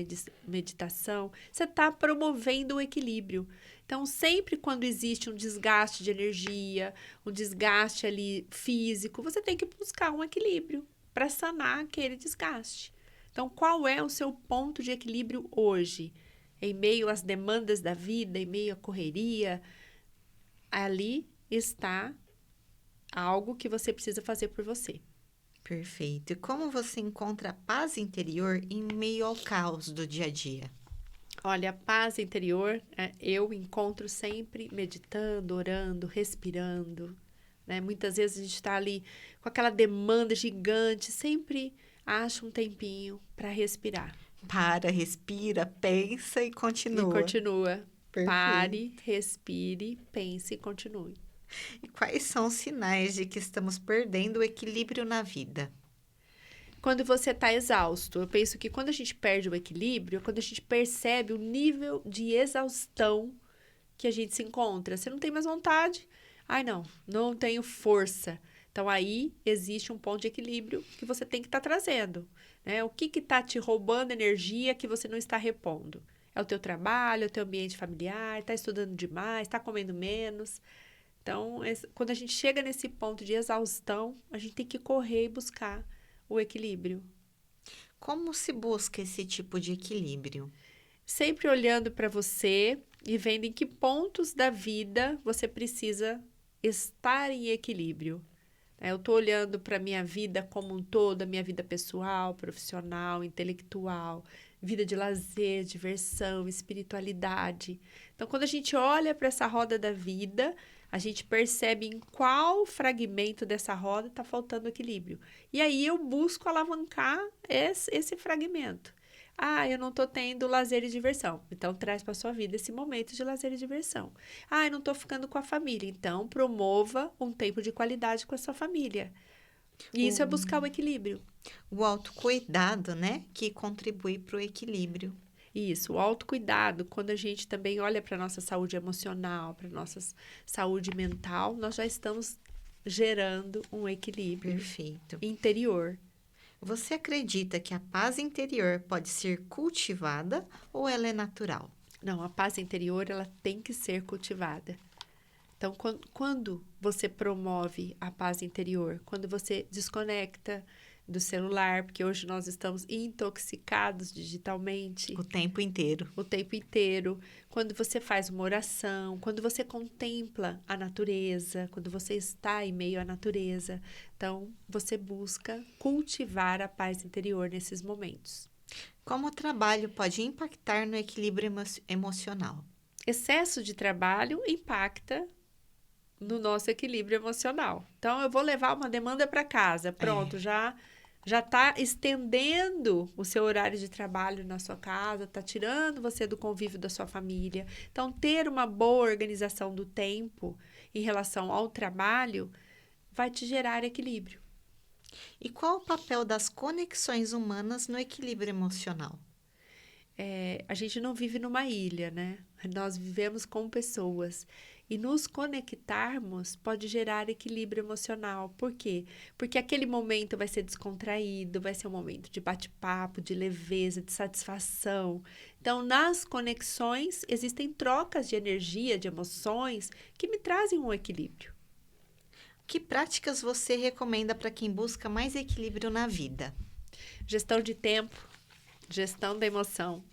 meditação, você está promovendo o equilíbrio. Então, sempre quando existe um desgaste de energia, um desgaste ali físico, você tem que buscar um equilíbrio para sanar aquele desgaste. Então, qual é o seu ponto de equilíbrio hoje? Em meio às demandas da vida, em meio à correria, ali está algo que você precisa fazer por você. Perfeito. E como você encontra paz interior em meio ao caos do dia a dia? Olha, a paz interior, eu encontro sempre meditando, orando, respirando, né? Muitas vezes a gente está ali com aquela demanda gigante, sempre acha um tempinho para respirar. Para, respira, pensa e E continua. continua. Perfeito. Pare, respire, pense e continue. E quais são os sinais de que estamos perdendo o equilíbrio na vida? Quando você está exausto, eu penso que quando a gente perde o equilíbrio, é quando a gente percebe o nível de exaustão que a gente se encontra. Você não tem mais vontade. Ai, não tenho força. Então, aí existe um ponto de equilíbrio que você tem que estar trazendo, né? O que está te roubando energia que você não está repondo? É o teu trabalho, é o teu ambiente familiar, está estudando demais, está comendo menos. Então, quando a gente chega nesse ponto de exaustão, a gente tem que correr e buscar o equilíbrio. Como se busca esse tipo de equilíbrio? Sempre olhando para você e vendo em que pontos da vida você precisa estar em equilíbrio. Eu estou olhando para a minha vida como um todo, a minha vida pessoal, profissional, intelectual, vida de lazer, diversão, espiritualidade. Então, quando a gente olha para essa roda da vida, a gente percebe em qual fragmento dessa roda está faltando equilíbrio. E aí eu busco alavancar esse fragmento. Ah, eu não estou tendo lazer e diversão. Então, traz para sua vida esse momento de lazer e diversão. Ah, eu não estou ficando com a família. Então, promova um tempo de qualidade com a sua família. E isso é buscar o equilíbrio. O autocuidado, né? Que contribui para o equilíbrio. Isso, o autocuidado, quando a gente também olha para a nossa saúde emocional, para a nossa saúde mental, nós já estamos gerando um equilíbrio Perfeito. interior. Você acredita que a paz interior pode ser cultivada ou ela é natural? Não, a paz interior, ela tem que ser cultivada. Então, quando você promove a paz interior, quando você desconecta do celular, porque hoje nós estamos intoxicados digitalmente O tempo inteiro. o tempo inteiro, quando você faz uma oração, quando você contempla a natureza, quando você está em meio à natureza, então você busca cultivar a paz interior nesses momentos. Como o trabalho pode impactar no equilíbrio emocional? Excesso de trabalho impacta no nosso equilíbrio emocional. Então, eu vou levar uma demanda para casa. Pronto, já está estendendo o seu horário de trabalho na sua casa, está tirando você do convívio da sua família. Então, ter uma boa organização do tempo em relação ao trabalho vai te gerar equilíbrio. E qual o papel das conexões humanas no equilíbrio emocional? A gente não vive numa ilha, né? Nós vivemos com pessoas. E nos conectarmos pode gerar equilíbrio emocional. Por quê? Porque aquele momento vai ser descontraído, vai ser um momento de bate-papo, de leveza, de satisfação. Então, nas conexões, existem trocas de energia, de emoções, que me trazem um equilíbrio. Que práticas você recomenda para quem busca mais equilíbrio na vida? Gestão de tempo, gestão da emoção.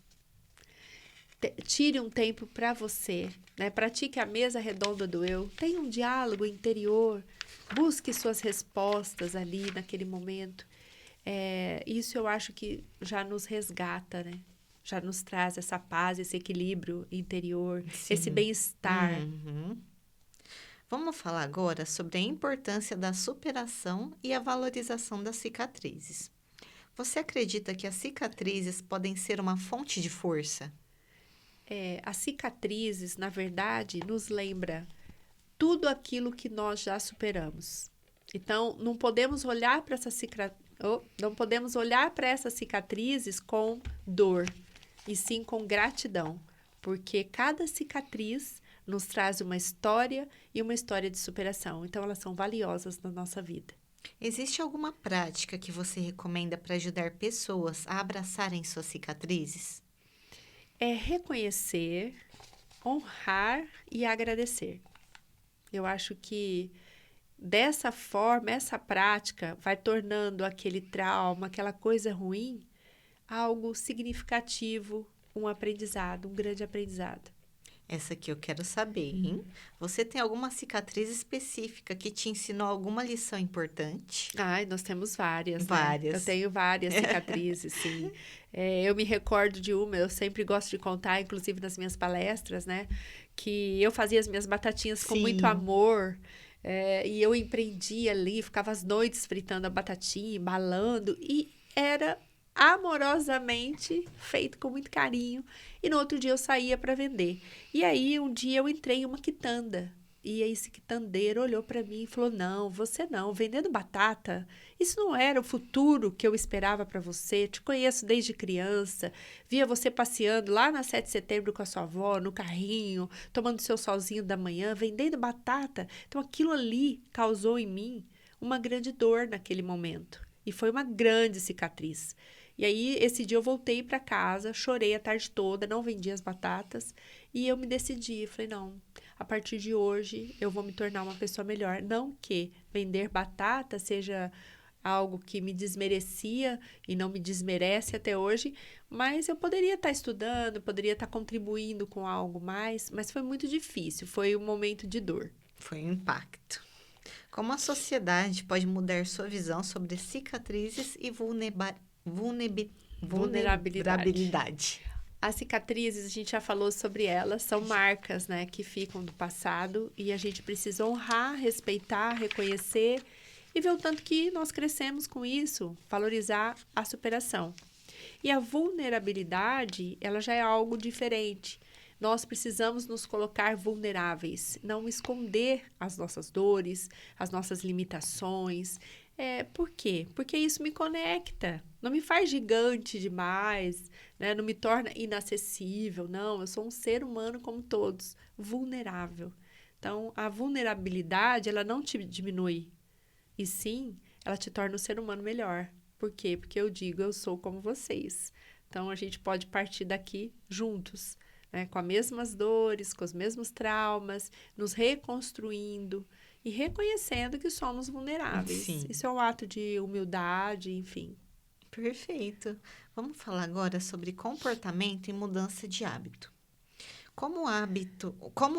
Tire um tempo para você, né? Pratique a mesa redonda do eu. Tenha um diálogo interior. Busque suas respostas ali naquele momento. Isso eu acho que já nos resgata, né? Já nos traz essa paz, esse equilíbrio interior, Sim. esse bem-estar. Uhum. Vamos falar agora sobre a importância da superação e a valorização das cicatrizes. Você acredita que as cicatrizes podem ser uma fonte de força? As cicatrizes, na verdade, nos lembra tudo aquilo que nós já superamos. Então, não podemos olhar para essas cicatrizes com dor, e sim com gratidão, porque cada cicatriz nos traz uma história e uma história de superação. Então, elas são valiosas na nossa vida. Existe alguma prática que você recomenda para ajudar pessoas a abraçarem suas cicatrizes? É reconhecer, honrar e agradecer. Eu acho que dessa forma, essa prática vai tornando aquele trauma, aquela coisa ruim, algo significativo, um aprendizado, um grande aprendizado. Essa aqui eu quero saber, hein? Você tem alguma cicatriz específica que te ensinou alguma lição importante? Ai, nós temos várias, né? Eu Várias. tenho várias cicatrizes, sim. Eu me recordo de uma, eu sempre gosto de contar, inclusive nas minhas palestras, né? Que eu fazia as minhas batatinhas com muito Sim. amor. E eu empreendia ali, ficava as noites fritando a batatinha, embalando, e era amorosamente feito com muito carinho. E no outro dia eu saía para vender. E aí um dia eu entrei em uma quitanda. E aí esse quitandeiro olhou para mim e falou: "Não, você não, vendendo batata, isso não era o futuro que eu esperava para você. Te conheço desde criança, via você passeando lá na 7 de setembro com a sua avó, no carrinho, tomando seu solzinho da manhã, vendendo batata. Então aquilo ali causou em mim uma grande dor naquele momento. E foi uma grande cicatriz. E aí, esse dia eu voltei para casa, chorei a tarde toda, não vendi as batatas, e eu me decidi, falei, não, a partir de hoje eu vou me tornar uma pessoa melhor. Não que vender batata seja algo que me desmerecia e não me desmerece até hoje, mas eu poderia estar estudando, poderia estar contribuindo com algo mais, mas foi muito difícil, foi um momento de dor. Foi um impacto. Como a sociedade pode mudar sua visão sobre cicatrizes e vulnerabilidade? As cicatrizes, a gente já falou sobre elas, são marcas, né, que ficam do passado e a gente precisa honrar, respeitar, reconhecer e ver o tanto que nós crescemos com isso, valorizar a superação. E a vulnerabilidade, ela já é algo diferente. Nós precisamos nos colocar vulneráveis, não esconder as nossas dores, as nossas limitações. Por quê? Porque isso me conecta, não me faz gigante demais, né? Não me torna inacessível, não. Eu sou um ser humano como todos, vulnerável. Então, a vulnerabilidade, ela não te diminui, e sim, ela te torna um ser humano melhor. Por quê? Porque eu digo, eu sou como vocês. Então, a gente pode partir daqui juntos, né? Com as mesmas dores, com os mesmos traumas, nos reconstruindo e reconhecendo que somos vulneráveis. Sim. Isso é um ato de humildade, enfim. Perfeito. Vamos falar agora sobre comportamento e mudança de hábito. Como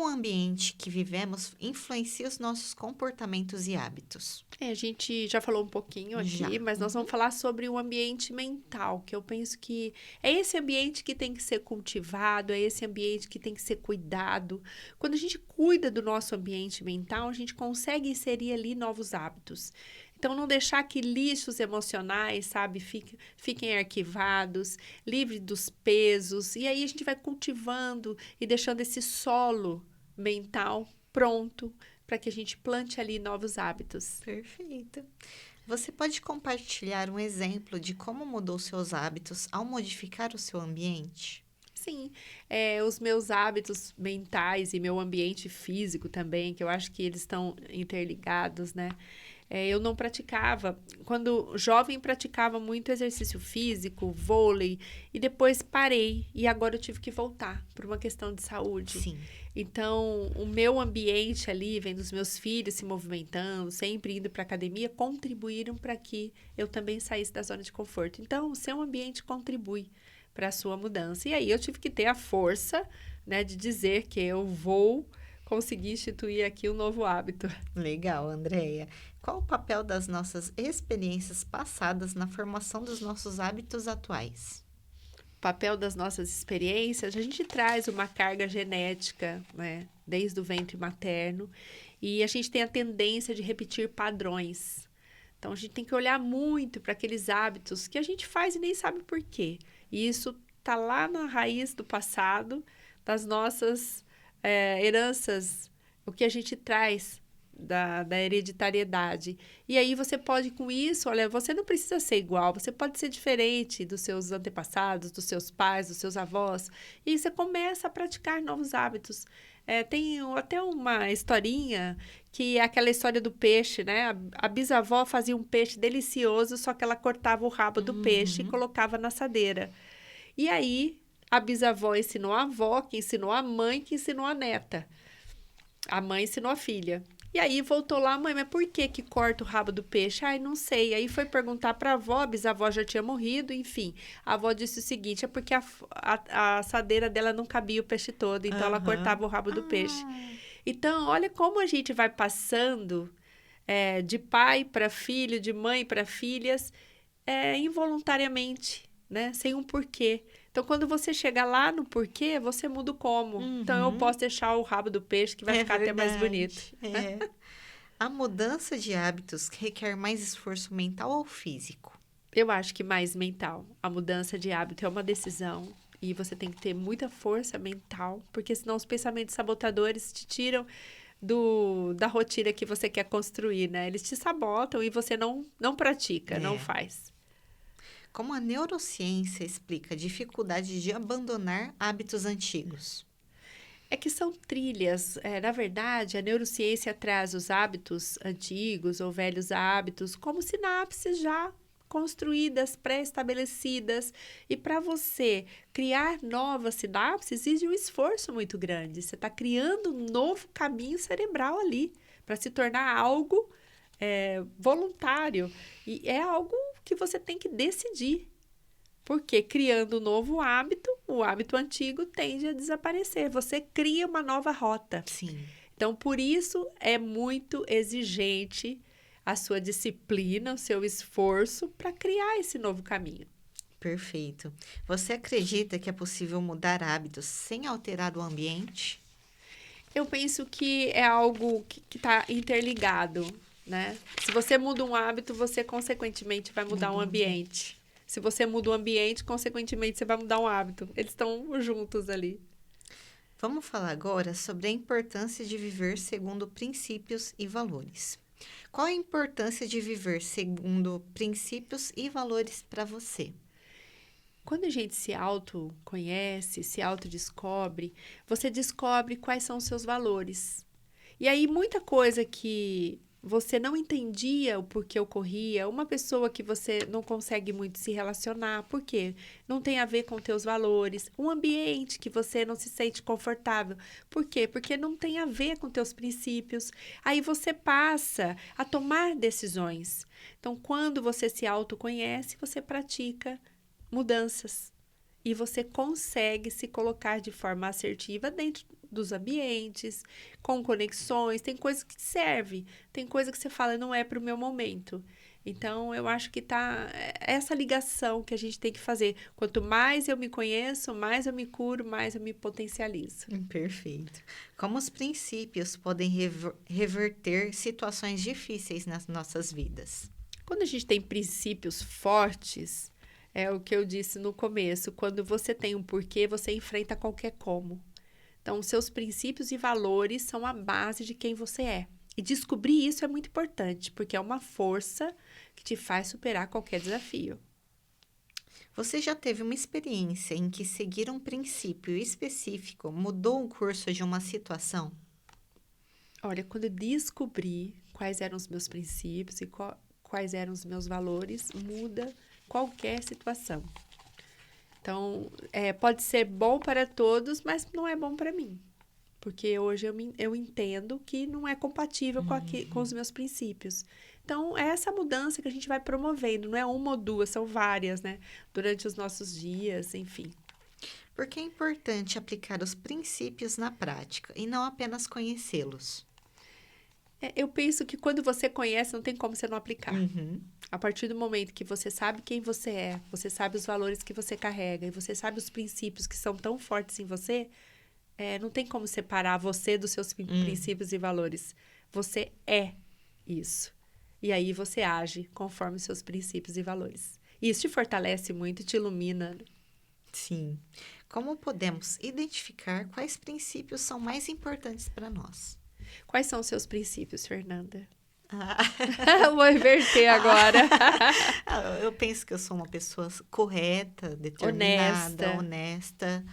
o ambiente que vivemos influencia os nossos comportamentos e hábitos? A gente já falou um pouquinho aqui, Já. mas nós vamos falar sobre o ambiente mental, que eu penso que é esse ambiente que tem que ser cultivado, é esse ambiente que tem que ser cuidado. Quando a gente cuida do nosso ambiente mental, a gente consegue inserir ali novos hábitos. Então, não deixar que lixos emocionais, sabe, fiquem arquivados, livre dos pesos. E aí a gente vai cultivando e deixando esse solo mental pronto para que a gente plante ali novos hábitos. Perfeito. Você pode compartilhar um exemplo de como mudou seus hábitos ao modificar o seu ambiente? Sim, os meus hábitos mentais e meu ambiente físico também, que eu acho que eles estão interligados, né? Eu não praticava. Quando jovem, praticava muito exercício físico, vôlei, e depois parei. E agora eu tive que voltar por uma questão de saúde. Sim. Então, o meu ambiente ali, vendo os meus filhos se movimentando, sempre indo para a academia, contribuíram para que eu também saísse da zona de conforto. Então, o seu ambiente contribui para a sua mudança. E aí, eu tive que ter a força, né, de dizer que eu vou conseguir instituir aqui um novo hábito. Legal, Andréia. Qual o papel das nossas experiências passadas na formação dos nossos hábitos atuais? O papel das nossas experiências, a gente traz uma carga genética, né, desde o ventre materno, e a gente tem a tendência de repetir padrões. Então, a gente tem que olhar muito para aqueles hábitos que a gente faz e nem sabe por quê. E isso está lá na raiz do passado, das nossas heranças, o que a gente traz da hereditariedade. E aí você pode, com isso, olha, você não precisa ser igual, você pode ser diferente dos seus antepassados, dos seus pais, dos seus avós. E você começa a praticar novos hábitos. Tem até uma historinha, que é aquela história do peixe, né? A bisavó fazia um peixe delicioso, só que ela cortava o rabo do peixe e colocava na assadeira. E aí, a bisavó ensinou a avó, que ensinou a mãe, que ensinou a neta. A mãe ensinou a filha. E aí voltou lá, mãe, mas por que que corta o rabo do peixe? Ai, não sei. Aí foi perguntar para a avó, a bisavó já tinha morrido, enfim. A avó disse o seguinte, é porque a assadeira dela não cabia o peixe todo, então ela cortava o rabo do peixe. Então, olha como a gente vai passando de pai para filho, de mãe para filhas, involuntariamente, né? Sem um porquê. Então, quando você chega lá no porquê, você muda o como. Então, eu posso deixar o rabo do peixe, que vai ficar até mais bonito. A mudança de hábitos requer mais esforço mental ou físico? Eu acho que mais mental. A mudança de hábito é uma decisão e você tem que ter muita força mental, porque senão os pensamentos sabotadores te tiram da rotina que você quer construir, né? Eles te sabotam e você não pratica, não faz. Como a neurociência explica a dificuldade de abandonar hábitos antigos? É que são trilhas. Na verdade, a neurociência traz os hábitos antigos ou velhos hábitos como sinapses já construídas, pré-estabelecidas. E para você criar novas sinapses, exige um esforço muito grande. Você está criando um novo caminho cerebral ali para se tornar algo voluntário. E é algo que você tem que decidir. Porque criando um novo hábito, o hábito antigo tende a desaparecer. Você cria uma nova rota. Sim. Então, por isso, é muito exigente a sua disciplina, o seu esforço para criar esse novo caminho. Perfeito. Você acredita que é possível mudar hábitos sem alterar o ambiente? Eu penso que é algo que está interligado, né? Se você muda um hábito, você consequentemente vai mudar um ambiente. Se você muda o ambiente, consequentemente você vai mudar um hábito. Eles estão juntos ali. Vamos falar agora sobre a importância de viver segundo princípios e valores. Qual a importância de viver segundo princípios e valores para você? Quando a gente se autoconhece, se autodescobre, você descobre quais são os seus valores. E aí, muita coisa que você não entendia o porquê ocorria, uma pessoa que você não consegue muito se relacionar, por quê? Não tem a ver com teus valores, um ambiente que você não se sente confortável, por quê? Porque não tem a ver com teus princípios. Aí você passa a tomar decisões. Então, quando você se autoconhece, você pratica mudanças e você consegue se colocar de forma assertiva dentro dos ambientes, com conexões, tem coisa que serve, tem coisa que você fala, não é para o meu momento. Então, eu acho que essa ligação que a gente tem que fazer. Quanto mais eu me conheço, mais eu me curo, mais eu me potencializo. Perfeito. Como os princípios podem reverter situações difíceis nas nossas vidas? Quando a gente tem princípios fortes, é o que eu disse no começo, quando você tem um porquê, você enfrenta qualquer como. Então, seus princípios e valores são a base de quem você é. E descobrir isso é muito importante, porque é uma força que te faz superar qualquer desafio. Você já teve uma experiência em que seguir um princípio específico mudou o curso de uma situação? Olha, quando eu descobri quais eram os meus princípios e quais eram os meus valores, muda qualquer situação. Então, pode ser bom para todos, mas não é bom para mim. Porque hoje eu entendo que não é compatível com os meus princípios. Então, é essa mudança que a gente vai promovendo. Não é uma ou duas, são várias, né? Durante os nossos dias, enfim. Por que é importante aplicar os princípios na prática e não apenas conhecê-los? Eu penso que quando você conhece, não tem como você não aplicar. Uhum. A partir do momento que você sabe quem você é, você sabe os valores que você carrega e você sabe os princípios que são tão fortes em você, não tem como separar você dos seus princípios e valores. Você é isso. E aí você age conforme os seus princípios e valores. E isso te fortalece muito, te ilumina. Sim. Como podemos identificar quais princípios são mais importantes para nós? Quais são os seus princípios, Fernanda? Vou inverter agora. Eu penso que eu sou uma pessoa correta, determinada, honesta.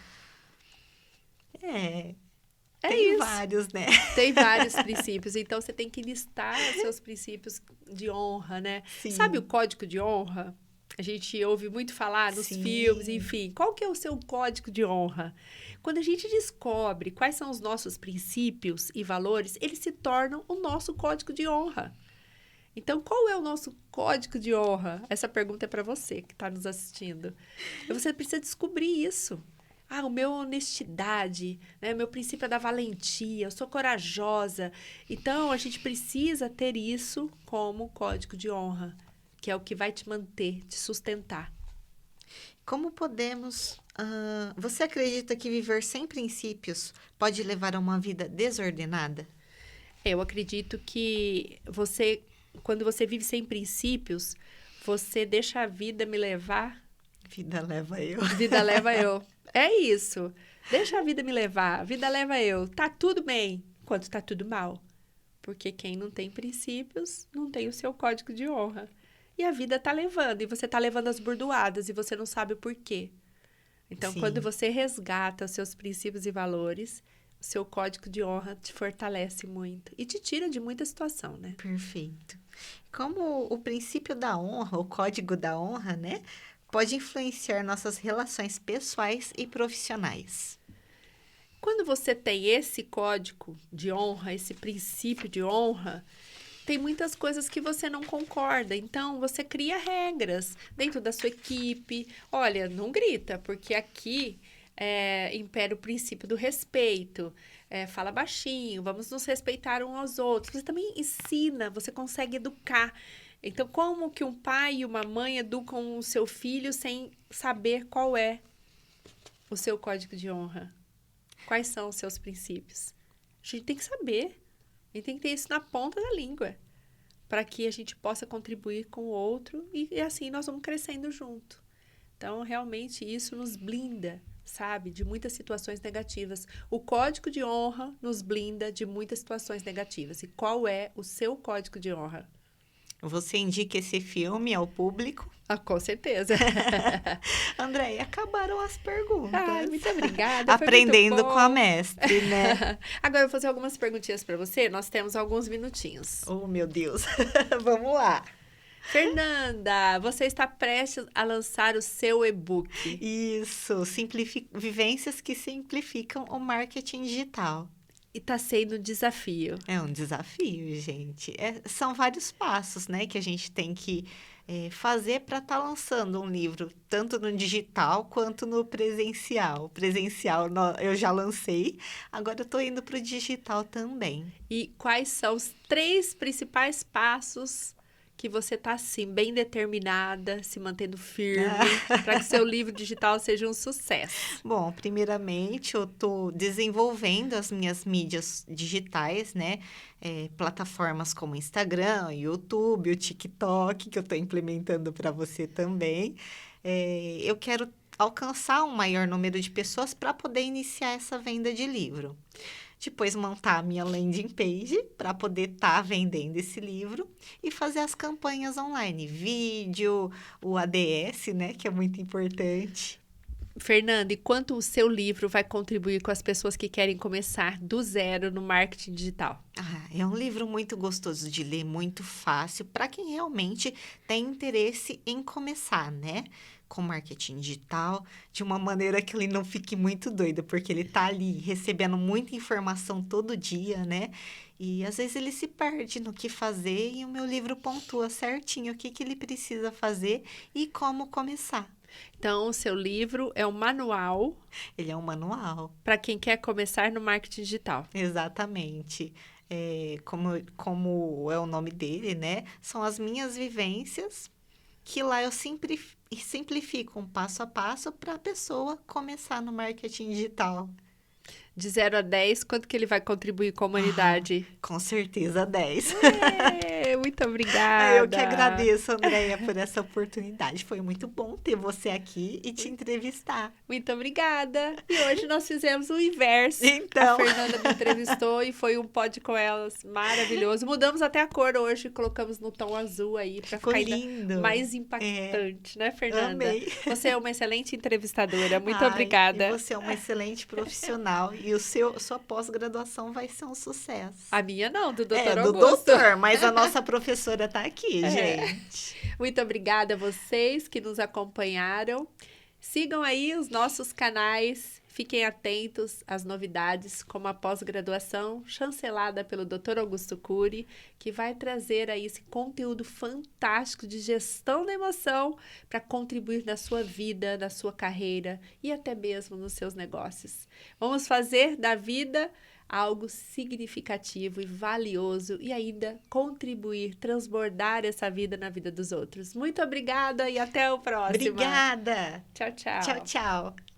Tem isso. vários, né? Tem vários princípios. Então, você tem que listar os seus princípios de honra, né? Sim. Sabe o código de honra? A gente ouve muito falar nos Sim. filmes, enfim. Qual que é o seu código de honra? Quando a gente descobre quais são os nossos princípios e valores, eles se tornam o nosso código de honra. Então, qual é o nosso código de honra? Essa pergunta é para você que está nos assistindo. Você precisa descobrir isso. O meu honestidade, né? Meu princípio é da valentia, eu sou corajosa. Então, a gente precisa ter isso como código de honra, que é o que vai te manter, te sustentar. Como podemos... você acredita que viver sem princípios pode levar a uma vida desordenada? Eu acredito que quando você vive sem princípios, você deixa a vida me levar. Vida leva eu. Vida leva eu. É isso. Deixa a vida me levar. A vida leva eu. Tá tudo bem, enquanto tá tudo mal. Porque quem não tem princípios, não tem o seu código de honra. E a vida tá levando. E você tá levando as burdoadas e você não sabe o porquê. Então, Sim. quando você resgata os seus princípios e valores, o seu código de honra te fortalece muito. E te tira de muita situação, né? Perfeito. Como o princípio da honra, o código da honra, né? Pode influenciar nossas relações pessoais e profissionais. Quando você tem esse código de honra, esse princípio de honra, tem muitas coisas que você não concorda. Então, você cria regras dentro da sua equipe. Olha, não grita, porque aqui impera o princípio do respeito. Fala baixinho, vamos nos respeitar uns aos outros. Você também ensina, você consegue educar. Então, como que um pai e uma mãe educam o seu filho sem saber qual é o seu código de honra? Quais são os seus princípios? A gente tem que saber. A gente tem que ter isso na ponta da língua, para que a gente possa contribuir com o outro e assim nós vamos crescendo junto. Então, realmente, isso nos blinda, sabe, de muitas situações negativas. O código de honra nos blinda de muitas situações negativas. E qual é o seu código de honra? Você indica esse filme ao público? Com certeza. Andréia, acabaram as perguntas. Muito obrigada. Aprendendo com a mestre, né? Agora eu vou fazer algumas perguntinhas para você. Nós temos alguns minutinhos. Oh, meu Deus. Vamos lá. Fernanda, você está prestes a lançar o seu e-book. Isso, vivências que simplificam o marketing digital. E está sendo um desafio. É um desafio, gente. São vários passos, né, que a gente tem que fazer para estar lançando um livro, tanto no digital quanto no presencial. Presencial eu já lancei, agora eu estou indo para o digital também. E quais são os 3 principais passos que você está, assim, bem determinada, se mantendo firme, para que seu livro digital seja um sucesso? Bom, primeiramente, eu estou desenvolvendo as minhas mídias digitais, né? Plataformas como Instagram, YouTube, o TikTok, que eu estou implementando para você também. Eu quero alcançar um maior número de pessoas para poder iniciar essa venda de livro. Depois montar a minha landing page para poder estar vendendo esse livro e fazer as campanhas online, vídeo, o ADS, né, que é muito importante. Fernanda, e quanto o seu livro vai contribuir com as pessoas que querem começar do zero no marketing digital? É um livro muito gostoso de ler, muito fácil, para quem realmente tem interesse em começar, né? Com marketing digital, de uma maneira que ele não fique muito doido, porque ele tá ali recebendo muita informação todo dia, né? E às vezes ele se perde no que fazer e o meu livro pontua certinho o que ele precisa fazer e como começar. Então, o seu livro é um manual. Ele é um manual. Para quem quer começar no marketing digital. Exatamente. Como é o nome dele, né? São as minhas vivências, que lá eu simplifico um passo a passo para a pessoa começar no marketing digital. De 0 a 10, quanto que ele vai contribuir com a humanidade? Com certeza 10. Muito obrigada. Eu que agradeço, Andréia, por essa oportunidade. Foi muito bom ter você aqui e te entrevistar. Muito obrigada. E hoje nós fizemos o inverso. Então. A Fernanda me entrevistou e foi um Pod com Elas maravilhoso. Mudamos até a cor hoje, colocamos no tom azul aí para ficar ainda mais impactante, né, Fernanda? Amei. Você é uma excelente entrevistadora. Muito obrigada. Você é uma excelente profissional e E sua pós-graduação vai ser um sucesso. A minha não, do Dr. do Augusto. doutor, mas a nossa professora tá aqui, É. gente. Muito obrigada a vocês que nos acompanharam. Sigam aí os nossos canais, fiquem atentos às novidades, como a pós-graduação chancelada pelo Dr. Augusto Cury, que vai trazer aí esse conteúdo fantástico de gestão da emoção para contribuir na sua vida, na sua carreira e até mesmo nos seus negócios. Vamos fazer da vida algo significativo e valioso e ainda contribuir, transbordar essa vida na vida dos outros. Muito obrigada e até o próximo. Obrigada. Tchau, tchau. Tchau, tchau.